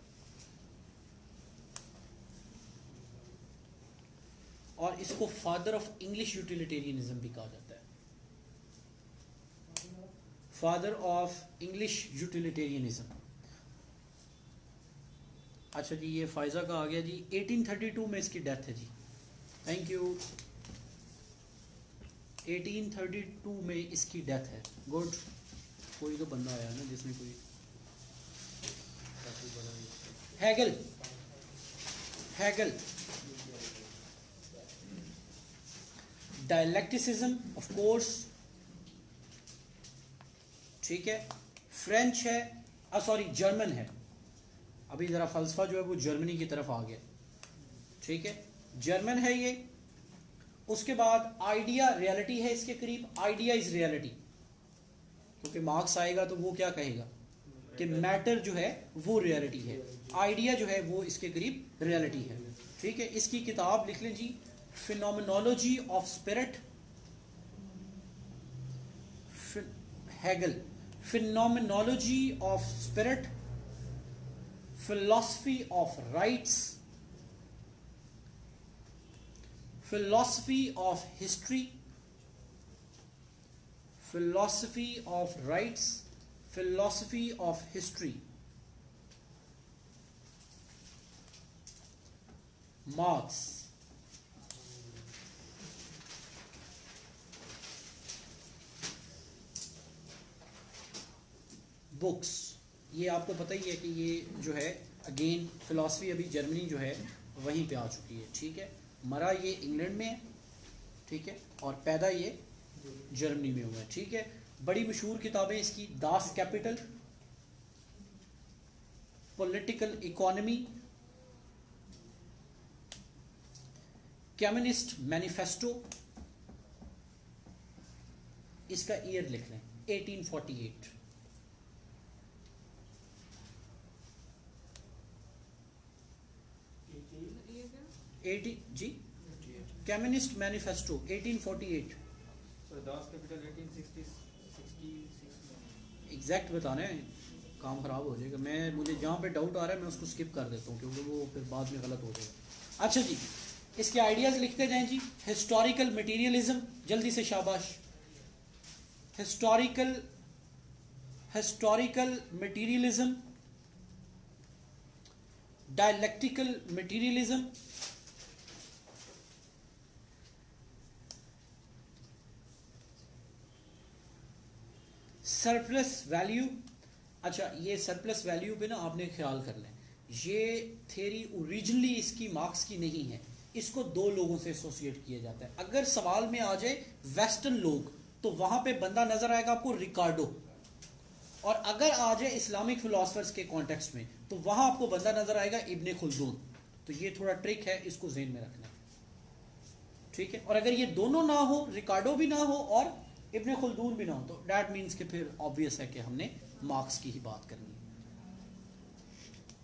और इसको फादर ऑफ इंग्लिश यूटिलिटेरियनिज्म भी कहा जाता है, फादर ऑफ इंग्लिश यूटिलिटेरियनिज्म। अच्छा जी, ये फायजा का आ गया जी, 1832 में इसकी डेथ है जी, थैंक यू। 1832 में इसकी डेथ है, गुड। कोई तो बंदा आया ना जिसने कोई, हैगल, डायलेक्टिसिज्म ऑफ कोर्स, ठीक है। फ्रेंच है, सॉरी जर्मन है, अभी जरा फलसफा जो है वो जर्मनी की तरफ आ गया, ठीक है, जर्मन है ये। उसके बाद आइडिया रियलिटी है इसके करीब, आइडिया इज रियलिटी, क्योंकि मार्क्स आएगा तो वो क्या कहेगा कि मैटर जो है वो रियलिटी है, आइडिया जो है वो इसके करीब रियलिटी है, ठीक है। इसकी किताब लिख लें जी, phenomenology of spirit, Hegel, phenomenology of spirit, philosophy of rights, philosophy of history, philosophy of rights, philosophy of history, Marx, books, ये आपको पता ही है कि ये जो है अगेन फिलॉसफी अभी जर्मनी जो है वहीं पे आ चुकी है, ठीक है। मरा ये इंग्लैंड में है, ठीक है, और पैदा ये जर्मनी में हुआ है, ठीक है। बड़ी मशहूर किताबें इसकी Das Kapital, political economy, communist manifesto, इसका ईयर लिख लें 1848। 80 जी, कम्युनिस्ट मैनिफेस्टो 1848। दास कैपिटल 1866 में। एग्जैक्ट बताना है, काम खराब हो जाएगा। मुझे जहाँ पे डाउट आ रहा है मैं उसको स्किप कर देता हूँ क्योंकि वो फिर बाद में गलत हो जाएगा। अच्छा जी, इसके आइडियाज लिखते जाएं जी। हिस्टोरिकल मटेरियलिज्म, जल्दी से शाबाश। Historical materialism, dialectical materialism, surplus value. अच्छा, ये सरप्लस वैल्यू पे ना आपने ख्याल कर लें, ये थ्योरी ओरिजिनली इसकी मार्क्स की नहीं है, इसको दो लोगों से एसोसिएट किया जाता है। अगर सवाल में आ जाए वेस्टर्न लोग तो वहां पे बंदा नजर आएगा आपको रिकार्डो, और अगर आ जाए इस्लामिक फिलोसफर्स के कॉन्टेक्स्ट में तो वहां आपको बंदा नजर आएगा इब्ने खुल्दून। तो ये थोड़ा ट्रिक है, इसको ज़हन में रखना, ठीक है। और अगर ये दोनों ना हो, रिकार्डो भी ना हो और इब्ने खुल्दून भी ना हो, तो डैट मीन्स कि फिर ऑब्वियस है कि हमने मार्क्स की ही बात करनी है,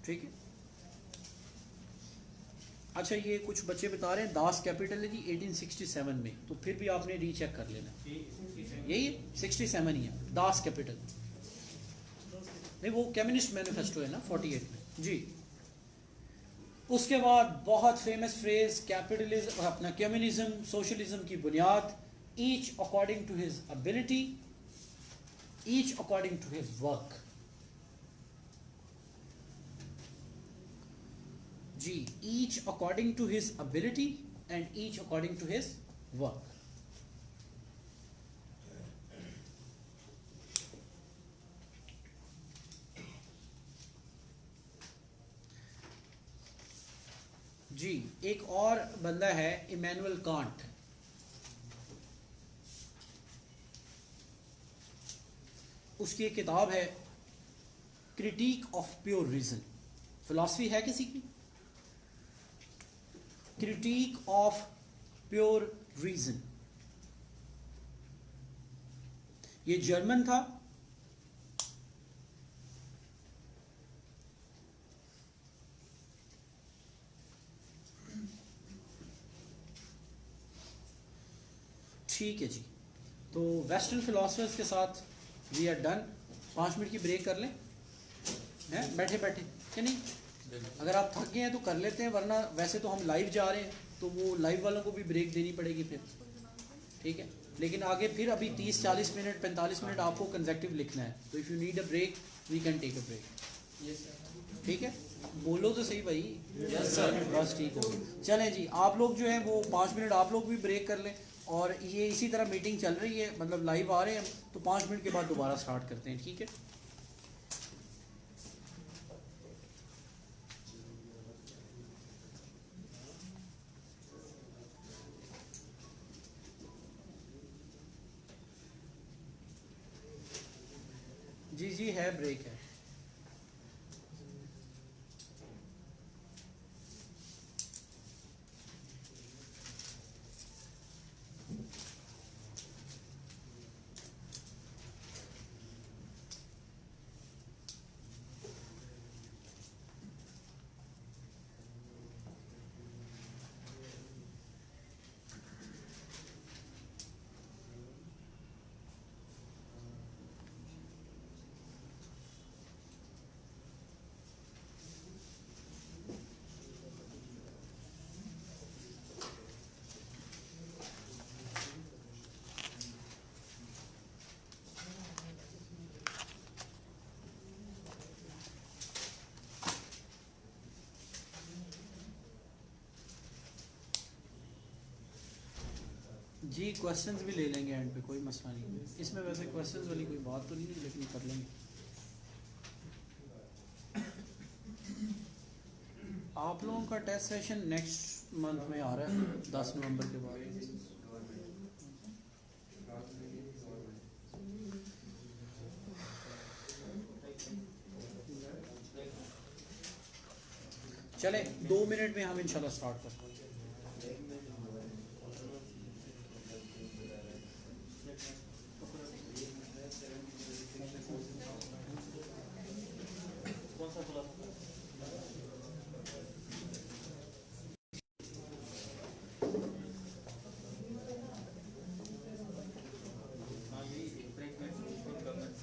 ठीक है। अच्छा, ये कुछ बच्चे बता रहे हैं दास कैपिटल है जी 1867 में, तो फिर भी आपने रीचेक कर लेना, यही है 67 ही है दास कैपिटल। नहीं, वो कम्युनिस्ट मैनिफेस्टो है ना 48 में जी। उसके बाद बहुत फेमस फ्रेज कैपिटलिज्म, अपना कम्युनिज्म सोशलिज्म की बुनियाद, each according to his ability, each according to his work. जी, each according to his ability and each according to his work. जी, एक और बंदा है इमैनुअल कांट, उसकी एक किताब है critique of pure reason. Philosophy है किसी की? क्रिटिक ऑफ प्योर रीजन, ये जर्मन था। ठीक है जी, तो वेस्टर्न फिलोसफर्स के साथ वी आर डन। 5 मिनट की ब्रेक कर लें, हैं बैठे बैठे कि नहीं? अगर आप थक गए हैं तो कर लेते हैं, वरना वैसे तो हम लाइव जा रहे हैं तो वो लाइव वालों को भी ब्रेक देनी पड़ेगी फिर, ठीक है। लेकिन आगे फिर अभी 30-40 मिनट 45 मिनट आपको कंसेक्टिव लिखना है, तो if you need a break we can take a break, ठीक है। बोलो तो सही भाई, यस सर, बस ठीक हो। चलें जी, आप लोग जो है वो 5 मिनट आप लोग भी ब्रेक कर लें, और ये इसी तरह मीटिंग चल रही है, मतलब लाइव आ रहे हैं हम, तो 5 मिनट के बाद दोबारा स्टार्ट करते हैं, ठीक है। जी जी है, ब्रेक है। जी, क्वेश्चंस भी ले लेंगे एंड पे, कोई मसला नहीं। इसमें वैसे क्वेश्चंस वाली कोई बात तो नहीं है, लेकिन कर लेंगे। आप लोगों का टेस्ट सेशन नेक्स्ट मंथ में आ रहा है 10 नवंबर के बाद। चले 2 मिनट में हम इंशाल्लाह स्टार्ट करते हैं। कौन सा खुला था? हाँ यही ब्रेक में गवर्नमेंट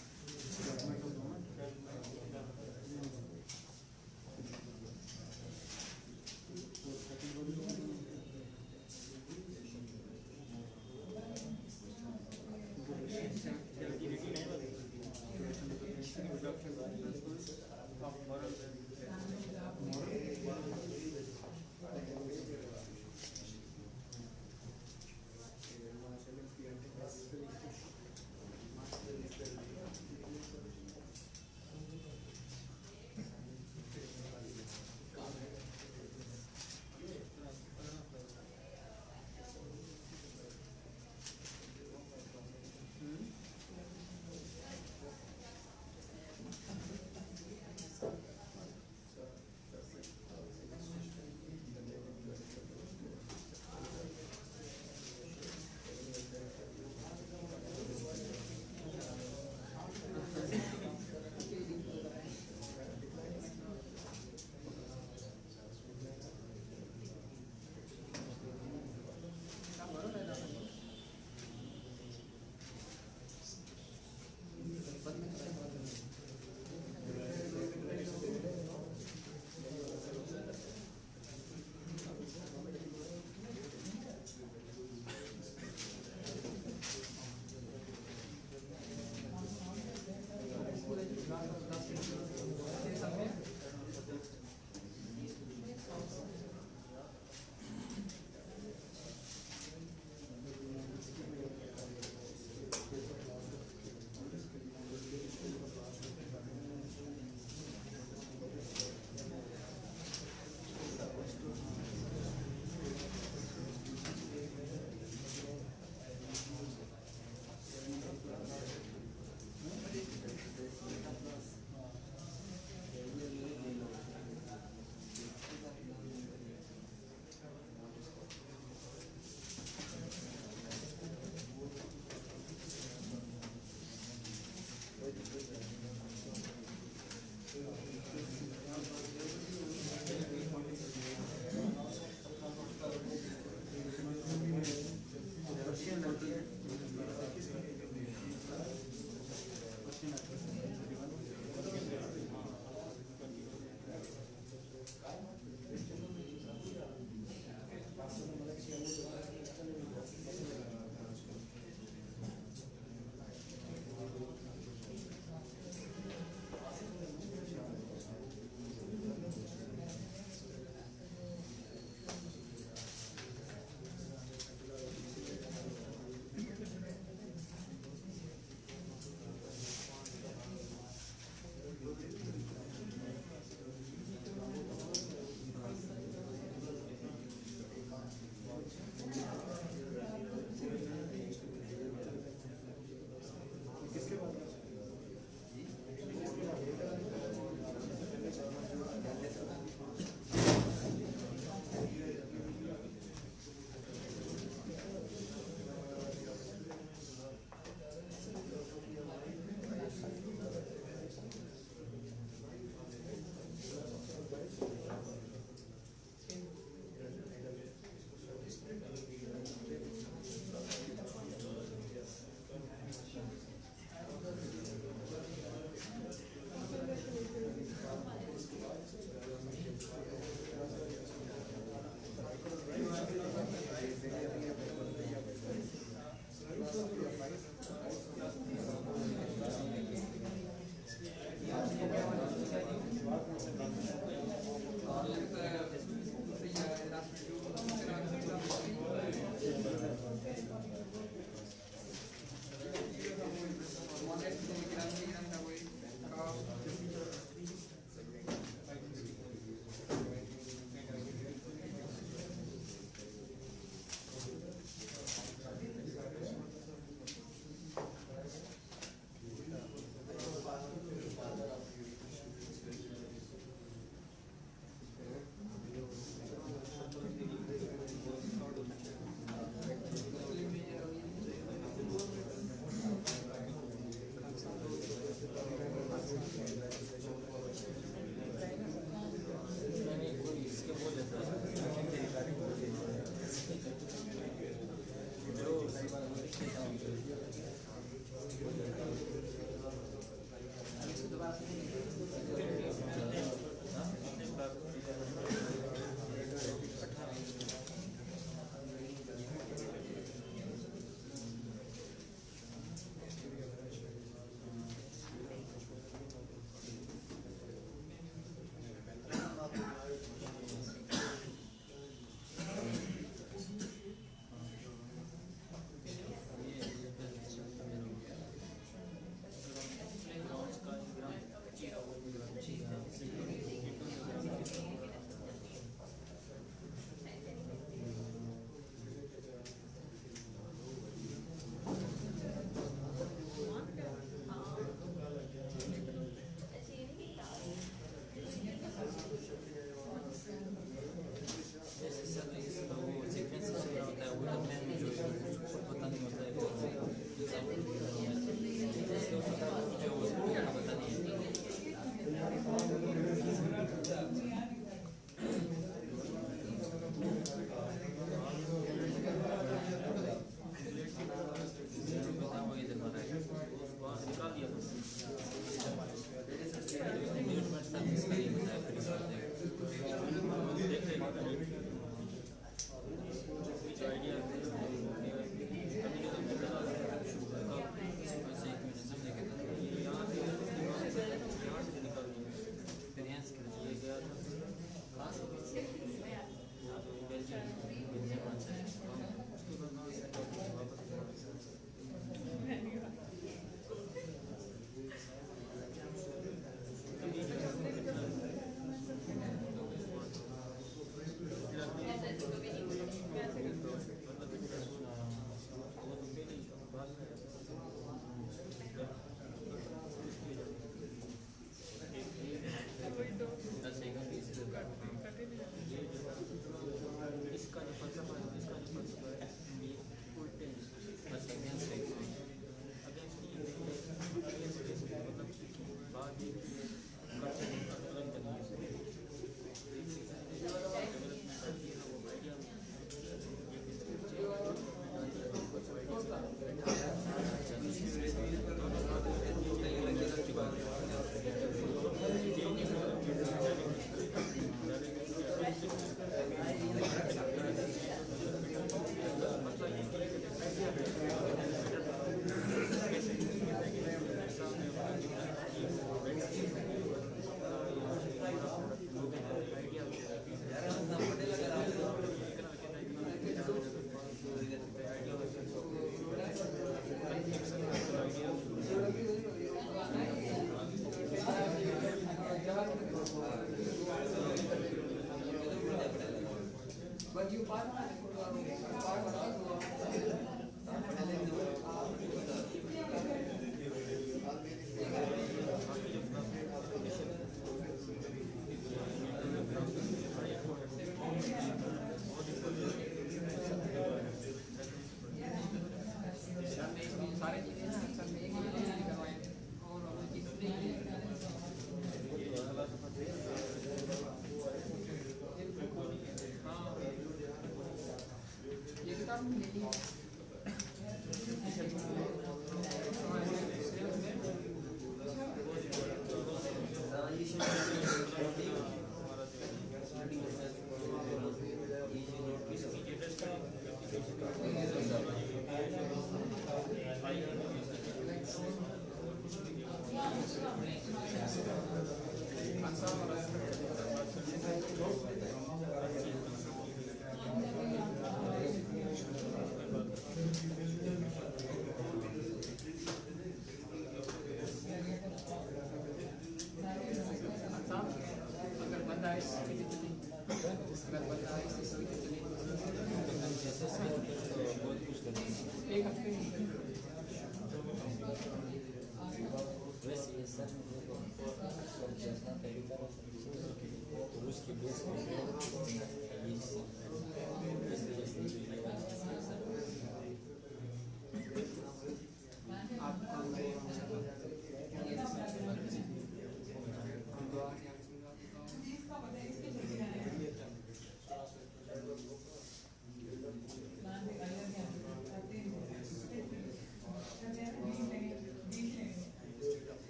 तो उसके बेस पे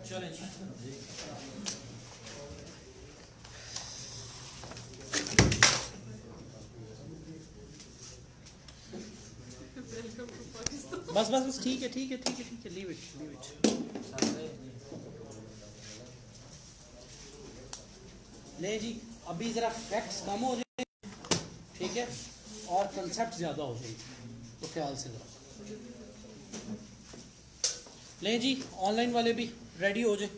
चलें जी। बस बस बस ठीक है ठीक है ठीक है ठीक है, लीव इट लीव इट। नहीं जी, अभी ज़रा फैक्ट्स कम हो जाए, ठीक है, और कंसेप्ट ज़्यादा हो जाए, तो ख्याल से ज़रा लें जी। ऑनलाइन वाले भी रेडी हो जाए।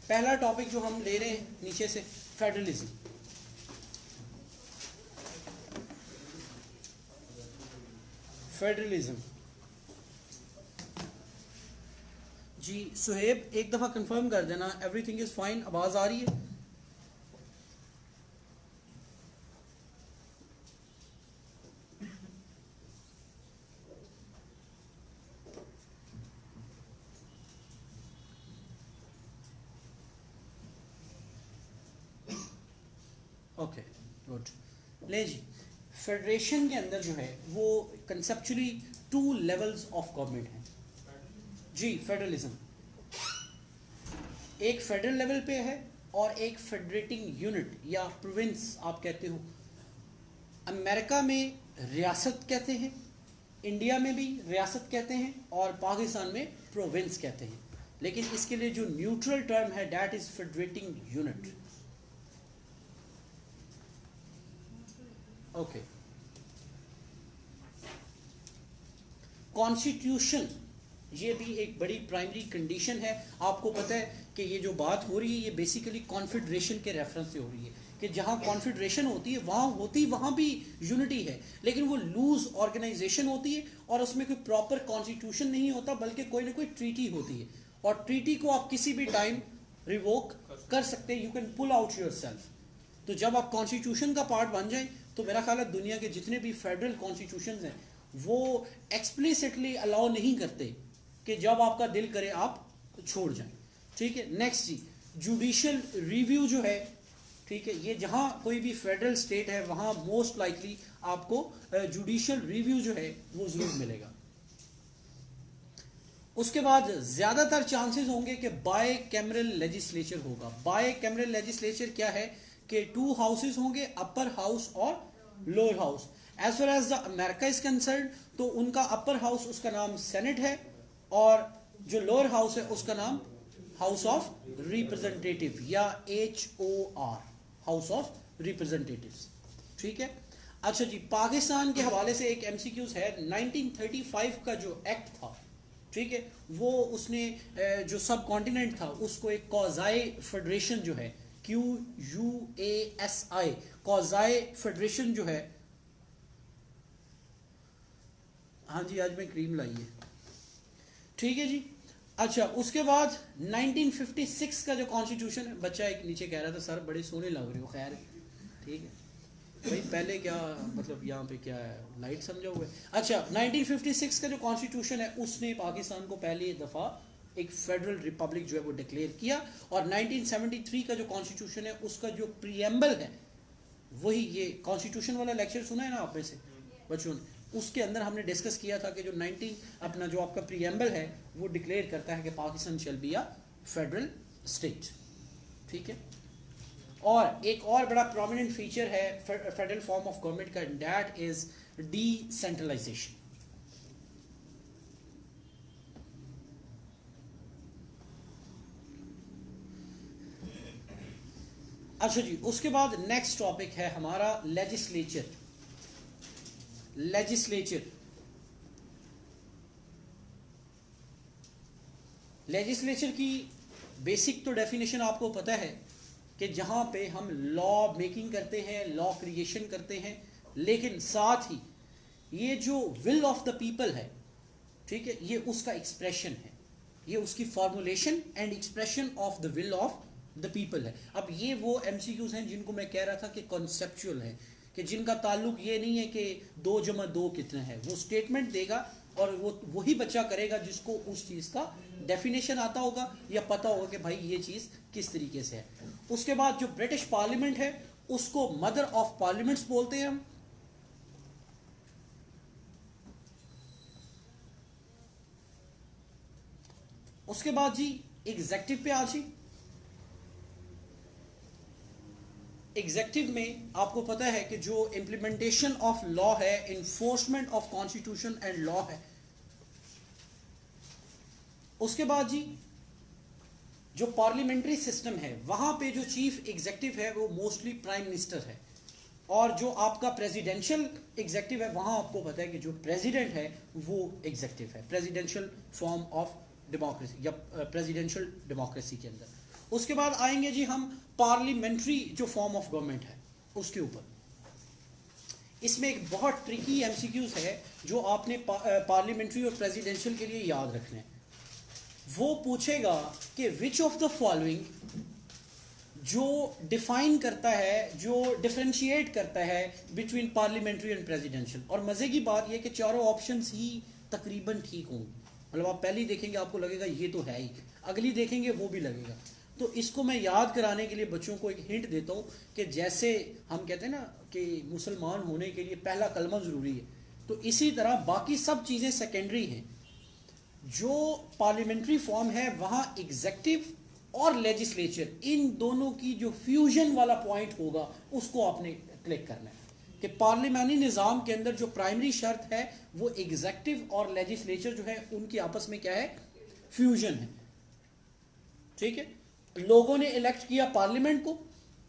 पहला टॉपिक जो हम ले रहे हैं नीचे से, फेडरलिज्म। फेडरलिज्म जी, सुहेब एक दफ़ा कंफर्म कर देना एवरीथिंग इज़ फाइन। आवाज़ आ रही है? Okay good. ले जी, फेडरेशन के अंदर जो है वो कंसेप्चुअली 2 लेवल्स ऑफ गवर्नमेंट हैं जी। फेडरलिज्म एक फेडरल लेवल पे है और एक फेडरेटिंग यूनिट या प्रोविंस आप कहते हो। अमेरिका में रियासत कहते हैं, इंडिया में भी रियासत कहते हैं और पाकिस्तान में प्रोविंस कहते हैं, लेकिन इसके लिए जो न्यूट्रल टर्म है that is federating unit. Okay. Constitution ये भी एक बड़ी प्राइमरी कंडीशन है। आपको पता है कि ये जो बात हो रही है ये बेसिकली कॉन्फेडरेशन के रेफरेंस से हो रही है कि जहाँ कॉन्फेडरेशन होती है वहाँ भी यूनिटी है, लेकिन वो लूज ऑर्गेनाइजेशन होती है और उसमें कोई प्रॉपर कॉन्स्टिट्यूशन नहीं होता, बल्कि कोई ना कोई ट्रीटी होती है और ट्रीटी को आप किसी भी टाइम रिवोक कर सकते हैं। You can pull out yourself. तो जब आप कॉन्स्टिट्यूशन का पार्ट बन जाए तो मेरा ख्याल है दुनिया के जितने भी फेडरल कॉन्स्टिट्यूशन हैं वो एक्सप्लिसिटली अलाउ नहीं करते कि जब आपका दिल करे आप छोड़ जाएं। ठीक है, नेक्स्ट जी, जुडिशियल रिव्यू जो है, ठीक है, ये जहां कोई भी फेडरल स्टेट है वहां मोस्ट लाइकली आपको जुडिशियल रिव्यू जो है वो जरूर मिलेगा। उसके बाद ज्यादातर चांसेस होंगे कि बाय कैमरल लेजिस्लेचर होगा। बाय कैमरल लेजिस्लेचर क्या है कि 2 हाउसेस होंगे, अपर हाउस और lower house. As far as the America is concern तो उनका अपर हाउस उसका नाम सेनेट है और जो लोअर हाउस है उसका नाम हाउस ऑफ रिप्रेजेंटेटिव या HOR, हाउस ऑफ रिप्रेजेंटेटिव्स। ठीक है, अच्छा जी, पाकिस्तान के हवाले से एक MCQs है। 1935 का जो एक्ट था, ठीक है, वो उसने जो सब कॉन्टिनेंट था उसको एक कौजाई फेडरेशन जो है QUASI कौजाई फेडरेशन जो है, हाँ जी आज मैं क्रीम लाई है, ठीक है जी। अच्छा, उसके बाद 1956 का जो कॉन्स्टिट्यूशन है, बच्चा एक नीचे कह रहा था सर बड़े सोने लग रहे हो, खैर ठीक है भाई, पहले क्या मतलब यहाँ पे क्या है लाइट समझा हुआ है। अच्छा, 1956 का जो कॉन्स्टिट्यूशन है उसने पाकिस्तान को पहली दफ़ा एक फेडरल रिपब्लिक जो है वो डिक्लेयर किया और 1973 का जो कॉन्स्टिट्यूशन है उसका जो प्रीएम्बल है वही ये कॉन्स्टिट्यूशन वाला लेक्चर सुना है ना आप में से बच्चों ने, उसके अंदर हमने डिस्कस किया था कि जो 19 अपना जो आपका प्रीएम्बल है वो डिक्लेयर करता है कि Pakistan shall be a federal state. ठीक है, और एक और बड़ा प्रोमिनेंट फीचर है फेडरल फॉर्म ऑफ गवर्नमेंट का, दैट इज डिसेंट्रलाइजेशन। अच्छा जी, उसके बाद नेक्स्ट टॉपिक है हमारा लेजिस्लेचर। लेजिस्लेचर की बेसिक तो डेफिनेशन आपको पता है कि जहाँ पे हम लॉ मेकिंग करते हैं, लॉ क्रिएशन करते हैं, लेकिन साथ ही ये जो विल ऑफ द पीपल है, ठीक है, ये उसका एक्सप्रेशन है, ये उसकी formulation and expression of the will of the people है। अब ये वो एमसीक्यूज हैं जिनको मैं कह रहा था कि कॉन्सेप्चुअल है, कि जिनका ताल्लुक ये नहीं है कि 2 + 2 कितना है। वो स्टेटमेंट देगा और वो वही बच्चा करेगा जिसको उस चीज़ का डेफिनेशन आता होगा या पता होगा कि भाई ये चीज़ किस तरीके से है। उसके बाद जो ब्रिटिश पार्लियामेंट है उसको मदर ऑफ पार्लियामेंट्स बोलते हैं हम। उसके बाद जी एग्जेक्टिव पे आ जी। एग्जेक्टिव में आपको पता है कि जो इंप्लीमेंटेशन ऑफ लॉ है, enforcement of constitution and law है। उसके बाद जी जो पार्लियामेंट्री सिस्टम है वहां पे जो चीफ एग्जेक्टिव है वो मोस्टली प्राइम मिनिस्टर है, और जो आपका प्रेसिडेंशियल एग्जेक्टिव है वहां आपको पता है कि जो प्रेसिडेंट है वो एग्जेक्टिव है, प्रेसिडेंशियल फॉर्म ऑफ डेमोक्रेसी या प्रेसिडेंशियल डेमोक्रेसी के अंदर। उसके बाद आएंगे जी हम पार्लियामेंट्री जो फॉर्म ऑफ गवर्नमेंट है उसके ऊपर। इसमें एक बहुत ट्रिकी एमसीक्यूज है जो आपने पार्लियामेंट्री और प्रेसिडेंशियल के लिए याद रखने हैं। वो पूछेगा कि विच ऑफ द फॉलोइंग जो डिफाइन करता है, जो डिफरेंशिएट करता है बिटवीन पार्लियामेंट्री एंड प्रेसिडेंशियल। और मजे की बात यह कि चारों ऑप्शंस ही तकरीबन ठीक होंगे, मतलब आप पहली देखेंगे आपको लगेगा ये तो है ही, अगली देखेंगे वो भी लगेगा। तो इसको मैं याद कराने के लिए बच्चों को एक हिंट देता हूँ कि जैसे हम कहते हैं ना कि मुसलमान होने के लिए पहला कलमा ज़रूरी है, तो इसी तरह बाकी सब चीज़ें सेकेंडरी हैं। जो पार्लियामेंट्री फॉर्म है वहाँ एग्जेक्टिव और लेजिस्लेचर इन दोनों की जो फ्यूजन वाला पॉइंट होगा उसको आपने क्लिक करना है कि पार्लियामानी निज़ाम के अंदर जो प्राइमरी शर्त है वो एग्जेक्टिव और लेजिस्लेचर जो है उनकी आपस में क्या है, फ्यूजन है। ठीक है, लोगों ने इलेक्ट किया पार्लियामेंट को,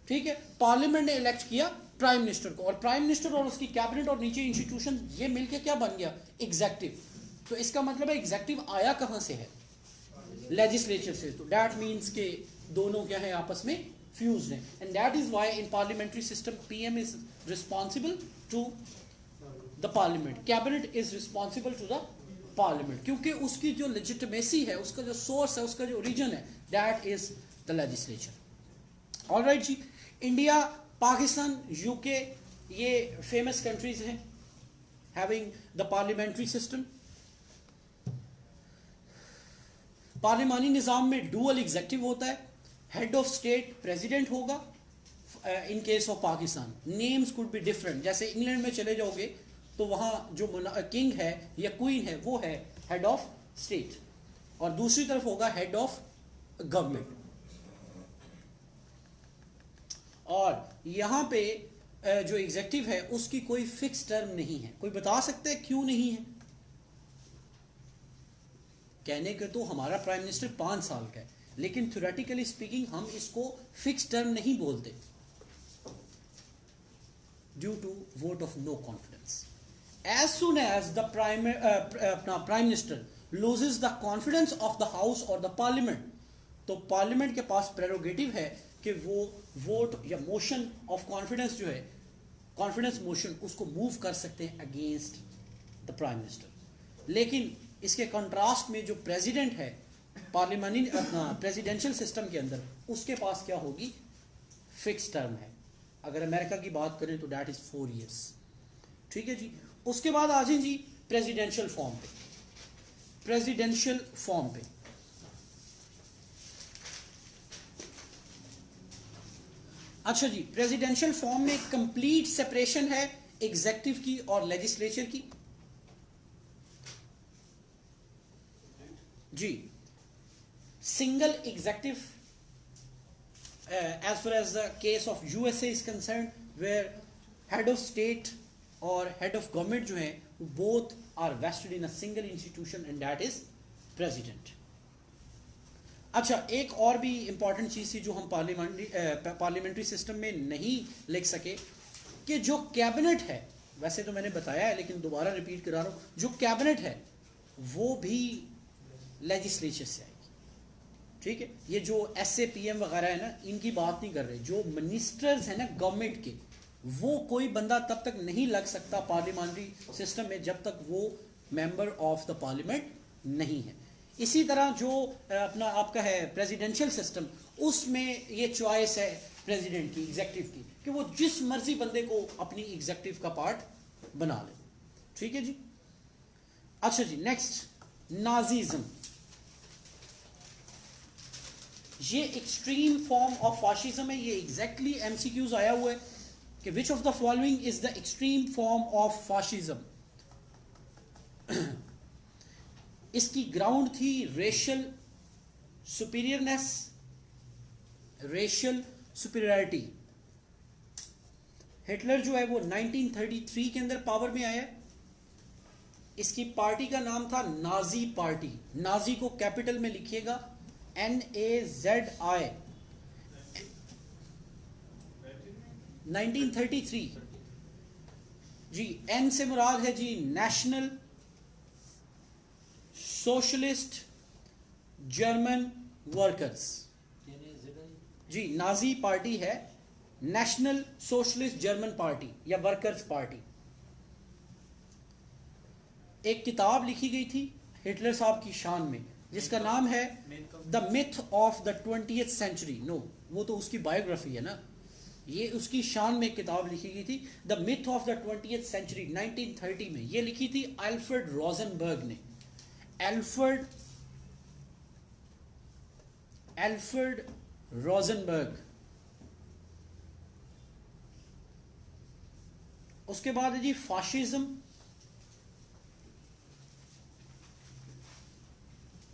ठीक है, पार्लियामेंट ने इलेक्ट किया प्राइम मिनिस्टर को, और प्राइम मिनिस्टर और उसकी कैबिनेट और नीचे इंस्टीट्यूशन ये मिलके क्या बन गया, एग्जेक्टिव। तो इसका मतलब है एग्जेक्टिव आया कहां से है, लेजिस्लेचर से। तो दैट मीन्स के दोनों क्या है आपस में फ्यूज्ड हैं, and that is why in parliamentary system PM is responsible to the parliament, cabinet is responsible to the parliament, क्योंकि उसकी जो लेजिटिमेसी है, उसका जो सोर्स है, उसका जो ओरिजिन है, that is the legislature. Alright जी, इंडिया, पाकिस्तान, यूके ये फेमस कंट्रीज हैं हैविंग द पार्लियामेंट्री सिस्टम। पार्लियामानी निज़ाम में डुअल एग्जेक्टिव होता है, हेड ऑफ स्टेट प्रेसिडेंट होगा। In case of Pakistan names could be different, जैसे इंग्लैंड में चले जाओगे तो वहाँ जो किंग है या क्वीन है वो है हेड ऑफ स्टेट, और दूसरी तरफ होगा हेड ऑफ गवर्नमेंट। और यहाँ पे जो एग्जेक्टिव है उसकी कोई फिक्स टर्म नहीं है। कोई बता सकता है क्यों नहीं है? कहने के तो हमारा प्राइम मिनिस्टर 5 साल का है, लेकिन थ्योरेटिकली स्पीकिंग हम इसको फिक्स टर्म नहीं बोलते, due to vote of no confidence. As soon as the prime minister loses the confidence of the house और द पार्लियामेंट, तो पार्लियामेंट के पास प्रेरोगेटिव है कि वो वोट या मोशन ऑफ कॉन्फिडेंस जो है, कॉन्फिडेंस मोशन, उसको मूव कर सकते हैं अगेंस्ट द प्राइम मिनिस्टर। लेकिन इसके कंट्रास्ट में जो प्रेसिडेंट है पार्लियामानी प्रेसिडेंशियल सिस्टम के अंदर, उसके पास क्या होगी, फिक्स टर्म है। अगर अमेरिका की बात करें तो दैट इज 4 years। ठीक है जी। उसके बाद आ जाए जी प्रेसिडेंशियल फॉर्म पे। प्रेसिडेंशियल फॉर्म पे अच्छा जी, प्रेसिडेंशियल फॉर्म में कंप्लीट सेपरेशन है एग्जेक्टिव की और लेजिस्लेचर की। जी, single executive as far as the case of USA is concerned, where head of state और head of government जो है both are vested in a single institution and that is president। अच्छा, एक और भी इंपॉर्टेंट चीज़ थी जो हम पार्लियामेंट्री सिस्टम में नहीं लिख सके, कि जो कैबिनेट है, वैसे तो मैंने बताया है लेकिन दोबारा रिपीट करा रहा हूँ, जो कैबिनेट है वो भी लेजिस्लेचर से आएगी। ठीक है, ये जो SAPM वगैरह है ना, इनकी बात नहीं कर रहे। जो मिनिस्टर्स हैं ना गवर्नमेंट के, वो कोई बंदा तब तक नहीं लग सकता पार्लियामेंट्री सिस्टम में जब तक वो मेंबर ऑफ द पार्लियामेंट नहीं है। इसी तरह जो अपना आपका है प्रेसिडेंशियल सिस्टम, उसमें ये चॉइस है प्रेसिडेंट की, एग्जेक्टिव की, कि वो जिस मर्जी बंदे को अपनी एग्जेक्टिव का पार्ट बना ले। ठीक है जी। अच्छा जी, नेक्स्ट नाजीज्म। ये एक्सट्रीम फॉर्म ऑफ फाशिज्म है। ये एग्जैक्टली MCQs आया हुआ है कि which of the following is the extreme form of fascism. इसकी ग्राउंड थी रेशियल सुपीरियरनेस, रेशियल सुपीरियरिटी। हिटलर जो है वो 1933 के अंदर पावर में आया। इसकी पार्टी का नाम था नाजी पार्टी। नाजी को कैपिटल में लिखिएगा NAZI। 1933 जी। N से मुराद है जी नेशनल सोशलिस्ट जर्मन वर्कर्स। जी, नाजी पार्टी है नेशनल सोशलिस्ट जर्मन पार्टी या वर्कर्स पार्टी। एक किताब लिखी गई थी हिटलर साहब की शान में, जिसका नाम है the myth of the 20th century. No, वो तो उसकी बायोग्राफी है ना, ये उसकी शान में किताब लिखी गई थी, the myth of the 20th century. 1930 में ये लिखी थी अल्फ्रेड रोजनबर्ग ने। Alfred Rosenberg. उसके बाद है जी फाशिज्म।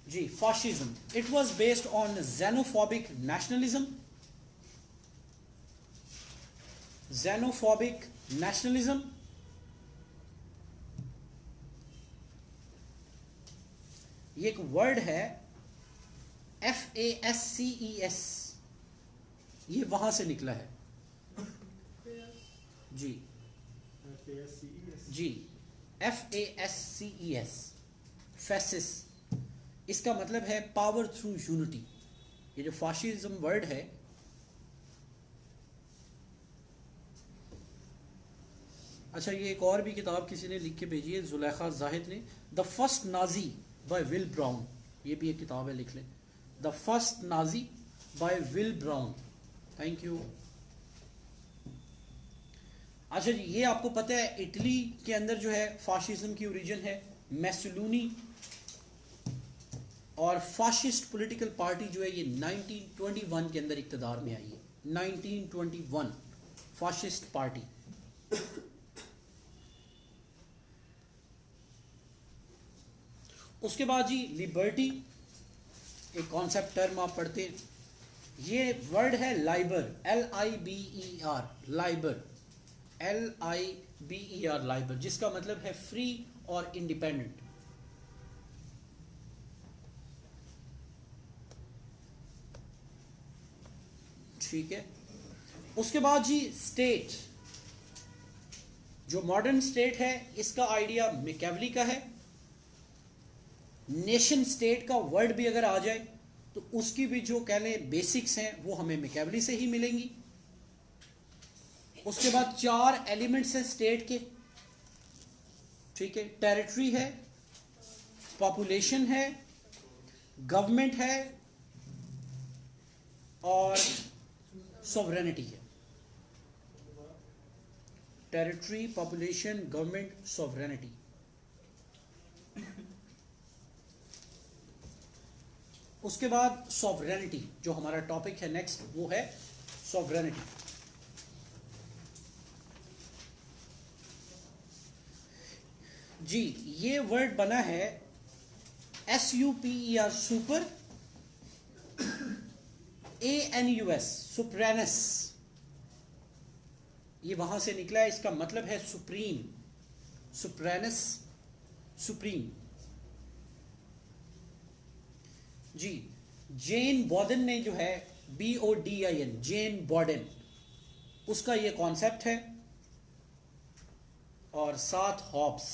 जी, fascism it was based on xenophobic nationalism। xenophobic nationalism। ये एक वर्ड है FASCES, ये वहां से निकला है जी। जी, FASCES, फैसिस। इसका मतलब है पावर थ्रू यूनिटी। ये जो फाशिज्म वर्ड है, अच्छा ये एक और भी किताब किसी ने लिख के भेजी है, जुलेखा जाहिद ने, the first Nazi by Will Brown. ये भी एक किताब है, लिख लें, the first Nazi by Will Brown. Thank you. अच्छा जी, ये आपको पता है इटली के अंदर जो है फाशिज्म की ओरिजिन है मैसोलिनी, और फाशिस्ट पॉलिटिकल पार्टी जो है ये 1921 के अंदर इक्तदार में आई है। 1921 फाशिस्ट पार्टी। उसके बाद जी लिबर्टी, एक कॉन्सेप्ट टर्म आप पढ़ते हैं, ये वर्ड है Liber, LIBER, Liber, LIBER, Liber, जिसका मतलब है फ्री और इंडिपेंडेंट। ठीक है। उसके बाद जी स्टेट, जो मॉडर्न स्टेट है, इसका आइडिया मैकियावेली का है। नेशन स्टेट का वर्ड भी अगर आ जाए तो उसकी भी जो कह लें बेसिक्स हैं वो हमें मैकियावेली से ही मिलेंगी। उसके बाद 4 एलिमेंट्स हैं स्टेट के। ठीक है, टेरिटरी है, पॉपुलेशन है, गवर्नमेंट है और सॉवरेनिटी है। Territory, population, government, sovereignty. उसके बाद सॉवरेनिटी, जो हमारा टॉपिक है नेक्स्ट, वो है सॉवरेनिटी। जी, ये वर्ड बना है SUPER, सुपर, ANUS, सुप्रेनस। ये वहां से निकला है, इसका मतलब है सुप्रीम, सुप्रेनस, सुप्रीम। जी, जेन बॉडन ने जो है BODIN, जेन बॉडन, उसका ये कॉन्सेप्ट है, और साथ हॉब्स,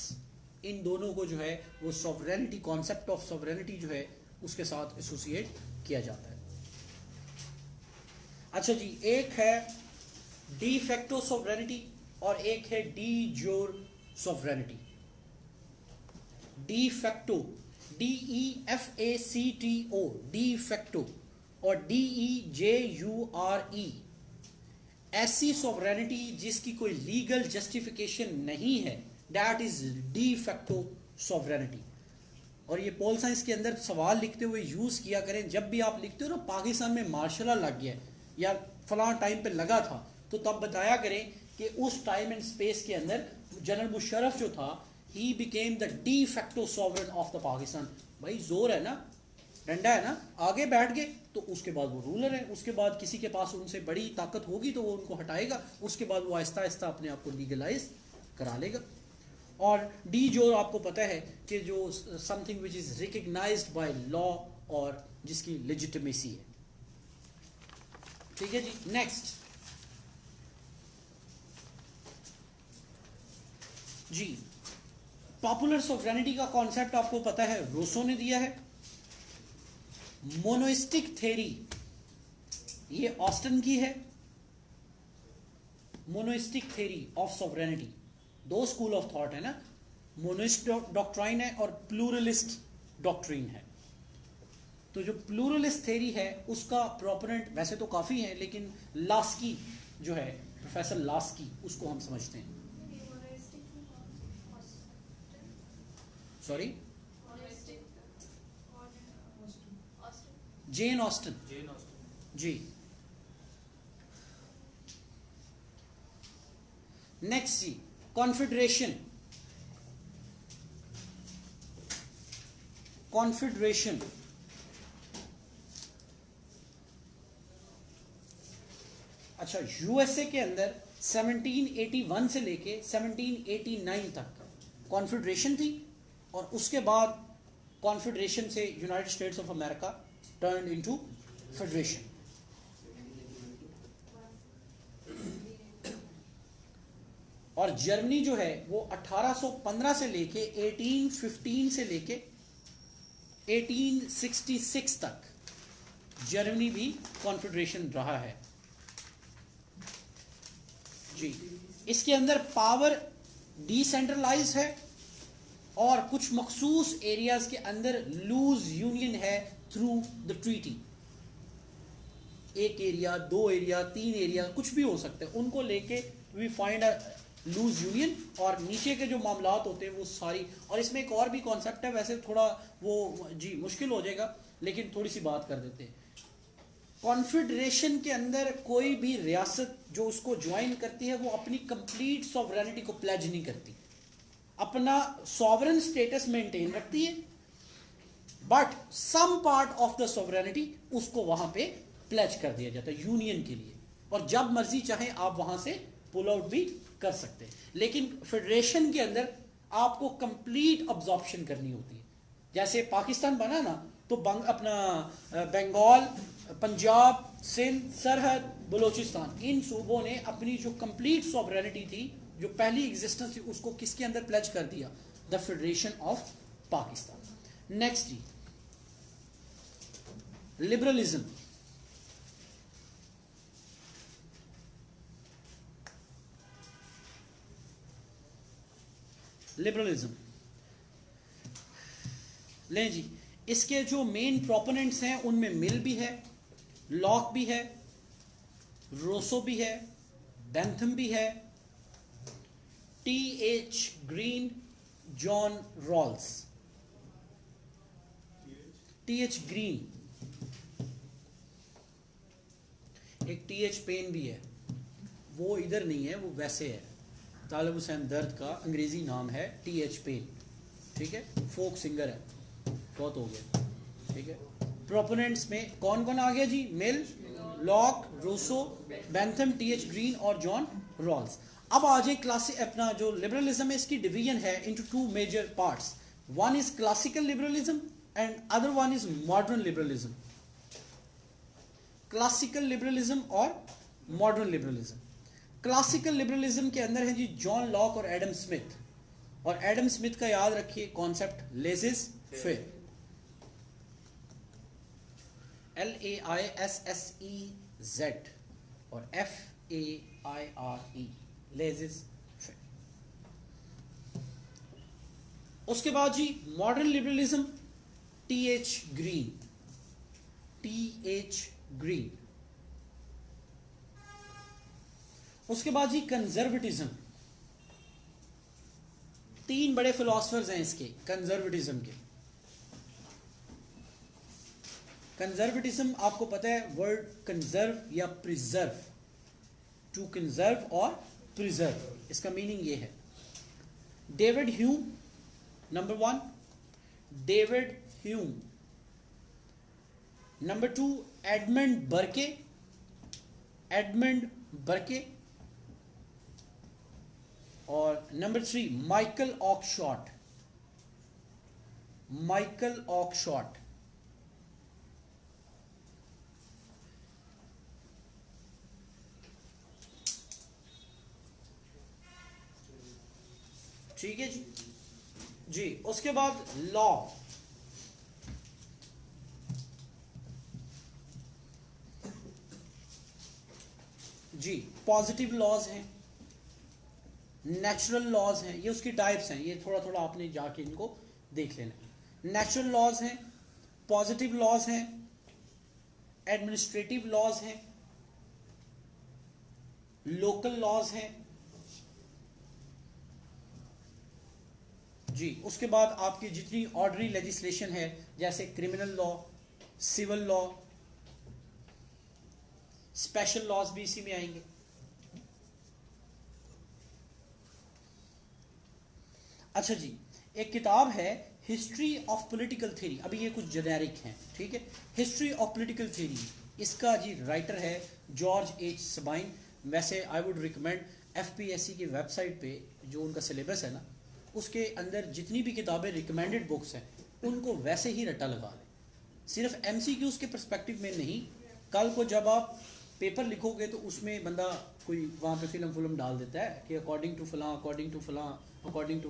इन दोनों को जो है वो सॉवरेनिटी, कॉन्सेप्ट ऑफ सॉवरेनिटी जो है उसके साथ एसोसिएट किया जाता है। अच्छा जी, एक है डी फैक्टो सॉवरेनिटी और एक है डी जोर sovereignty. De facto, DEFACTO, de facto, और DEJURE, ऐसी सॉवरेनिटी जिसकी कोई लीगल जस्टिफिकेशन नहीं है, that is de facto sovereignty. और ये पोल साइंस के अंदर सवाल लिखते हुए यूज किया करें, जब भी आप लिखते हो ना पाकिस्तान में मार्शल लॉ लग गया या फलां टाइम पे लगा था, तो तब बताया करें कि उस टाइम एंड स्पेस के अंदर जनरल मुशर्रफ जो था, he became the de facto sovereign of the Pakistan. भाई जोर है ना, डंडा है ना, आगे बैठ गए तो उसके बाद वो रूलर है, उसके बाद किसी के पास उनसे बड़ी ताकत होगी तो वो उनको हटाएगा, उसके बाद वो आहिस्ता आहिस्ता अपने आप को लीगलाइज करा लेगा। और डी जो आपको पता है कि जो something which is recognised by law और जिसकी लेजिटिमेसी है। ठीक है जी, नेक्स्ट जी, पॉपुलर सॉवरेनिटी का कॉन्सेप्ट आपको पता है, रूसो ने दिया है। मोनोइस्टिक थ्योरी, ये ऑस्टन की है। मोनोइस्टिक थ्योरी ऑफ सॉवरेनिटी, दो स्कूल ऑफ थॉट है ना, मोनोइस्ट डॉक्ट्राइन है और प्लूरलिस्ट डॉक्ट्रिन है। तो जो प्लूरलिस्ट थ्योरी है उसका प्रोपोनेंट वैसे तो काफी है, लेकिन लास्की जो है, प्रोफेसर लास्की, उसको हम समझते हैं। सॉरी, जेन ऑस्टन जी। नेक्स्ट जी, कॉन्फेडरेशन। कॉन्फेडरेशन अच्छा, यूएसए के अंदर 1781 से लेके 1789 तक कॉन्फेडरेशन थी, और उसके बाद कॉन्फेडरेशन से United states of America turn into federation. और जर्मनी जो है वो 1815 से लेके 1815 से लेके 1866 तक जर्मनी भी कॉन्फेडरेशन रहा है जी। इसके अंदर पावर डिसेंट्रलाइज है और कुछ मखसूस एरियाज के अंदर लूज यूनियन है थ्रू द ट्रीटी। एक एरिया, दो एरिया, तीन एरिया, कुछ भी हो सकते हैं, उनको लेके we find a loose union. और नीचे के जो मामलात होते हैं वो सारी, और इसमें एक और भी कॉन्सेप्ट है, वैसे थोड़ा वो जी मुश्किल हो जाएगा, लेकिन थोड़ी सी बात कर देते हैं। कॉन्फेडरेशन के अंदर कोई भी रियासत जो उसको ज्वाइन करती है वो अपनी कंप्लीट सॉवरेनिटी को प्लेज नहीं करती, अपना सॉवरेन स्टेटस मेंटेन रखती है, but some part of the sovereignty उसको वहां पे प्लेज कर दिया जाता है यूनियन के लिए, और जब मर्जी चाहे आप वहां से पुल आउट भी कर सकते हैं। लेकिन फेडरेशन के अंदर आपको कंप्लीट अब्जॉर्प्शन करनी होती है। जैसे पाकिस्तान बना ना, तो अपना बंगाल, पंजाब, सिंध, सरहद, बलोचिस्तान, इन सूबों ने अपनी जो कंप्लीट सॉवरेनिटी थी, जो पहली एग्जिस्टेंस थी, उसको किसके अंदर प्लेज कर दिया? The federation of Pakistan. Next जी, लिबरलिज्म। लिबरलिज्म लें जी, इसके जो मेन प्रोपोनेंट्स हैं उनमें मिल भी है, लॉक भी है, रोसो भी है, बेंथम भी है, T.H. Green, John Rawls. T.H. Green, एक T.H. पेन भी है, वो इधर नहीं है, वो वैसे है। तालिब हुसैन दर्द का अंग्रेजी नाम है T.H. पेन, ठीक है, फोक सिंगर है, बहुत हो गया, ठीक है। प्रोपोनेंट्स में कौन कौन आ गया जी? Mill, Locke, Rousseau, Bentham, T.H. Green और जॉन रॉल्स। अब आ जाए क्लासिक, अपना जो लिबरलिज्म है इसकी डिवीजन है into two major parts. One is classical liberalism and other one is modern liberalism. Classical liberalism और मॉडर्न लिबरलिज्म। क्लासिकल लिबरलिज्म के अंदर है जी जॉन लॉक और एडम स्मिथ, और एडम स्मिथ का याद रखिए कॉन्सेप्ट लेजिस फेयर। LAISSEZ और FAIRE, लेजिस फिट। उसके बाद जी मॉडर्न लिबरलिज्म, TH ग्रीन। उसके बाद जी कंजर्वेटिज्म, तीन बड़े फिलोसफर्स हैं इसके कंजर्वेटिज्म के। कंजर्वेटिज्म आपको पता है वर्ड कंजर्व या प्रिजर्व, टू कंजर्व और प्रिजर्व, इसका मीनिंग ये है। David Hume number 1, David Hume. Number 2 Edmund Burke. और नंबर 3 माइकल ऑकशॉट। ठीक है जी। उसके बाद लॉ, जी पॉजिटिव लॉज हैं, नेचुरल लॉज हैं, ये उसकी टाइप्स हैं, ये थोड़ा थोड़ा आपने जाके इनको देख लेना। नेचुरल लॉज हैं, पॉजिटिव लॉज हैं, एडमिनिस्ट्रेटिव लॉज हैं, लोकल लॉज हैं जी। उसके बाद आपकी जितनी ऑर्डरी लेजिस्लेशन है जैसे criminal law, civil law, special laws भी इसी में आएंगे। अच्छा जी, एक किताब है हिस्ट्री ऑफ पॉलिटिकल थ्योरी, अभी ये कुछ जेनेरिक हैं, ठीक है। हिस्ट्री ऑफ पॉलिटिकल थ्योरी, इसका जी राइटर है जॉर्ज एच सबाइन। वैसे आई वुड रिकमेंड FPSC की वेबसाइट पे जो उनका सिलेबस है ना, उसके अंदर जितनी भी किताबें रिकमेंडेड बुक्स हैं उनको वैसे ही रट्टा लगा लें, सिर्फ MCQs के पर्सपेक्टिव में नहीं। कल को जब आप पेपर लिखोगे तो उसमें बंदा कोई वहाँ पे फिल्म डाल देता है कि अकॉर्डिंग टू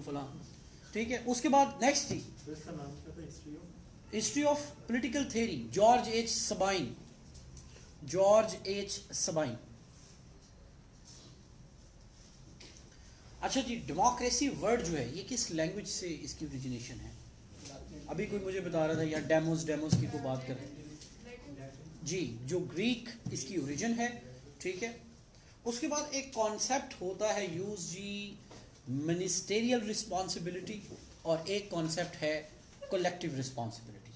फलां, ठीक है। उसके बाद नेक्स्ट थी history of political theory, George H Sabine. अच्छा जी, डेमोक्रेसी वर्ड जो है ये किस लैंग्वेज से इसकी ओरिजिनेशन है? अभी कोई मुझे बता रहा था यार, डेमोस की कोई बात कर रहे हैं जी, जो ग्रीक इसकी ओरिजिन है, ठीक है। उसके बाद एक कॉन्सेप्ट होता है यूज जी मिनिस्टेरियल रिस्पॉन्सिबिलिटी, और एक कॉन्सेप्ट है कलेक्टिव रिस्पॉन्सिबिलिटी।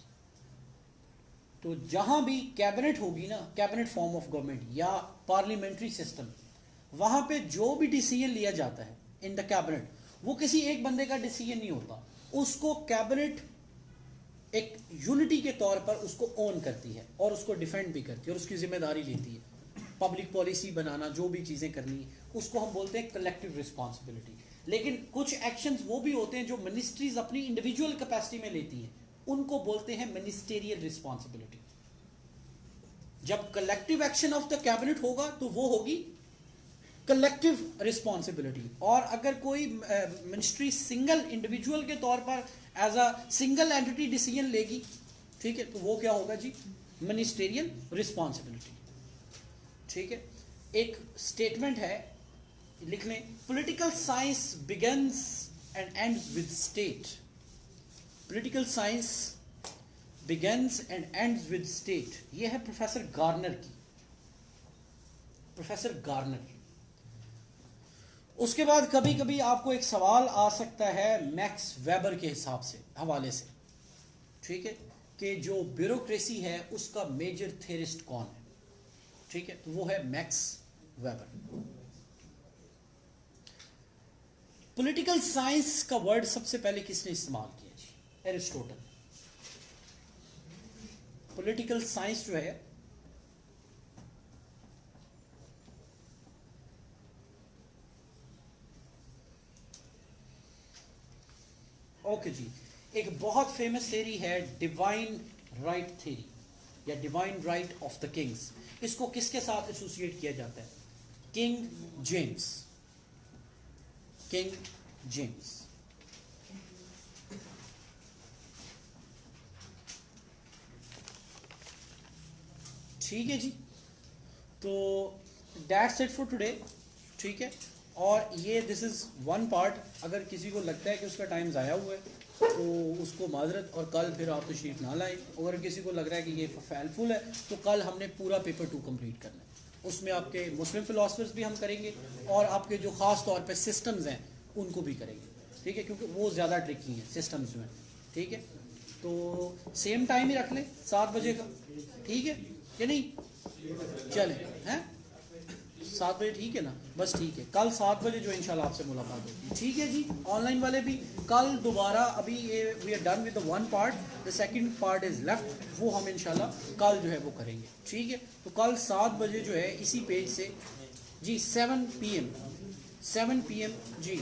तो जहां भी कैबिनेट होगी ना, कैबिनेट फॉर्म ऑफ गवर्नमेंट या पार्लियामेंट्री सिस्टम, वहां पे जो भी डिसीजन लिया जाता है इन द कैबिनेट, वो किसी एक बंदे का डिसीजन नहीं होता, उसको कैबिनेट एक यूनिटी के तौर पर उसको ओन करती है और उसको डिफेंड भी करती है और उसकी जिम्मेदारी लेती है। पब्लिक पॉलिसी बनाना, जो भी चीजें करनी है, उसको हम बोलते हैं कलेक्टिव रिस्पॉन्सिबिलिटी। लेकिन कुछ एक्शंस वो भी होते हैं जो मिनिस्ट्रीज अपनी इंडिविजुअल कैपेसिटी में लेती हैं, उनको बोलते हैं मिनिस्टेरियल रिस्पॉन्सिबिलिटी। जब collective action of the cabinet होगा तो वो होगी कलेक्टिव रिस्पॉन्सिबिलिटी। और अगर कोई मिनिस्ट्री सिंगल इंडिविजुअल के तौर पर as a single entity decision लेगी, ठीक है, तो वो क्या होगा जी, मिनिस्टेरियल रिस्पॉन्सिबिलिटी, ठीक है। एक स्टेटमेंट है, लिख लें, political science begins and ends with state. Political science begins and ends with state, ये है प्रोफेसर गार्नर की। उसके बाद कभी कभी आपको एक सवाल आ सकता है मैक्स वेबर के हिसाब से, हवाले से, ठीक है, कि जो ब्यूरोक्रेसी है उसका मेजर थेरिस्ट कौन है, ठीक है, तो वो है मैक्स वेबर। पॉलिटिकल साइंस का वर्ड सबसे पहले किसने इस्तेमाल किया जी? एरिस्टोटल। पॉलिटिकल साइंस जो है ओके जी, एक बहुत फेमस थ्योरी है डिवाइन राइट थ्योरी या divine right of the Kings. इसको किसके साथ एसोसिएट किया जाता है? King James. ठीक है जी, तो दैट्स इट फॉर टुडे, ठीक है। और ये दिस इज़ वन पार्ट, अगर किसी को लगता है कि उसका टाइम ज़ाया हुआ है तो उसको माजरत, और कल फिर आप तशरीफ़ ना लाएं। अगर किसी को लग रहा है कि ये फैलफुल है तो कल हमने पूरा पेपर 2 कंप्लीट करना है। उसमें आपके मुस्लिम फ़िलासफ़र्स भी हम करेंगे और आपके जो ख़ास तौर पे सिस्टम्स हैं उनको भी करेंगे, ठीक है, क्योंकि वो ज़्यादा ट्रिकी हैं सिस्टम्स में, ठीक है। तो सेम टाइम ही रख लें 7 बजे का, ठीक है कि नहीं? चलें, हैं 7 बजे, ठीक है ना? बस ठीक है, कल 7 बजे जो इंशाल्लाह आपसे मुलाकात होगी, ठीक है जी। ऑनलाइन वाले भी कल दोबारा, अभी ये we are done with the one part, the second part is left, वो हम इंशाल्लाह कल जो है वो करेंगे, ठीक है। तो कल 7 बजे जो है इसी पेज से जी 7 PM जी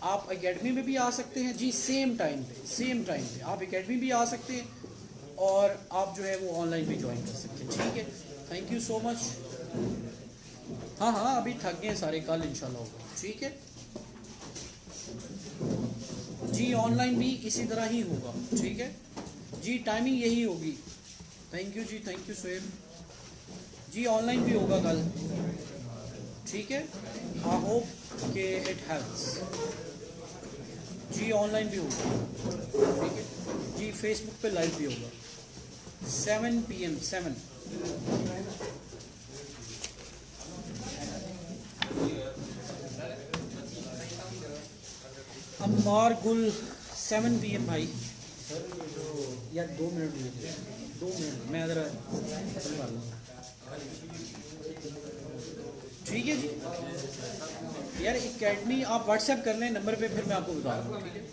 आप एकेडमी में भी आ सकते हैं जी, सेम टाइम पे आप एकेडमी भी आ सकते हैं और आप जो है वो ऑनलाइन भी ज्वाइन कर सकते हैं, ठीक है। Thank you so much. हाँ अभी थक गए सारे, कल इंशाल्लाह होगा, ठीक है जी। ऑनलाइन भी इसी तरह ही होगा, ठीक है जी, टाइमिंग यही होगी। थैंक यू जी, thank you Sohaib ji. Online भी होगा कल, ठीक है। आई होप कि इट हेल्प्स जी। ऑनलाइन भी होगा, ठीक है जी। फेसबुक पे लाइव भी होगा 7 PM 7। अम्मार गुल 7 PM भाई। यार 2 मिनट, 2 मिनट मैं इधर कर लूँगा, ठीक है जी। यार एकेडमी आप व्हाट्सएप कर लें नंबर पे, फिर मैं आपको बता दूँगा, ठीक है।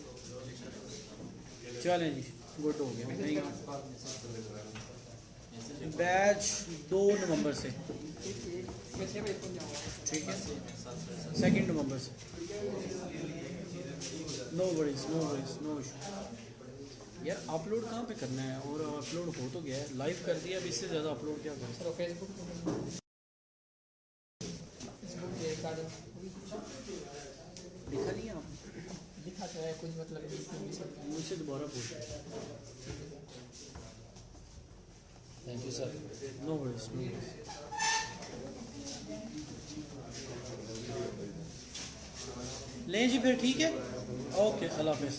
चलें जी, गुड हो गया। नहीं, बैच 2 नवंबर से, ठीक है, 2 नवंबर से। No worries no issue. यार अपलोड कहाँ पे करना है, और अपलोड हो तो गया है, लाइव कर दिया, अब इससे ज़्यादा अपलोड क्या करें। तो फेसबुक दिखा नहीं आप? दिखा तो है, कुछ मतलब नहीं। मुझसे दोबारा पूछ। Thank you, sir. No worries लें जी फिर, ठीक है, ओके, अल्लाह हाफिज़।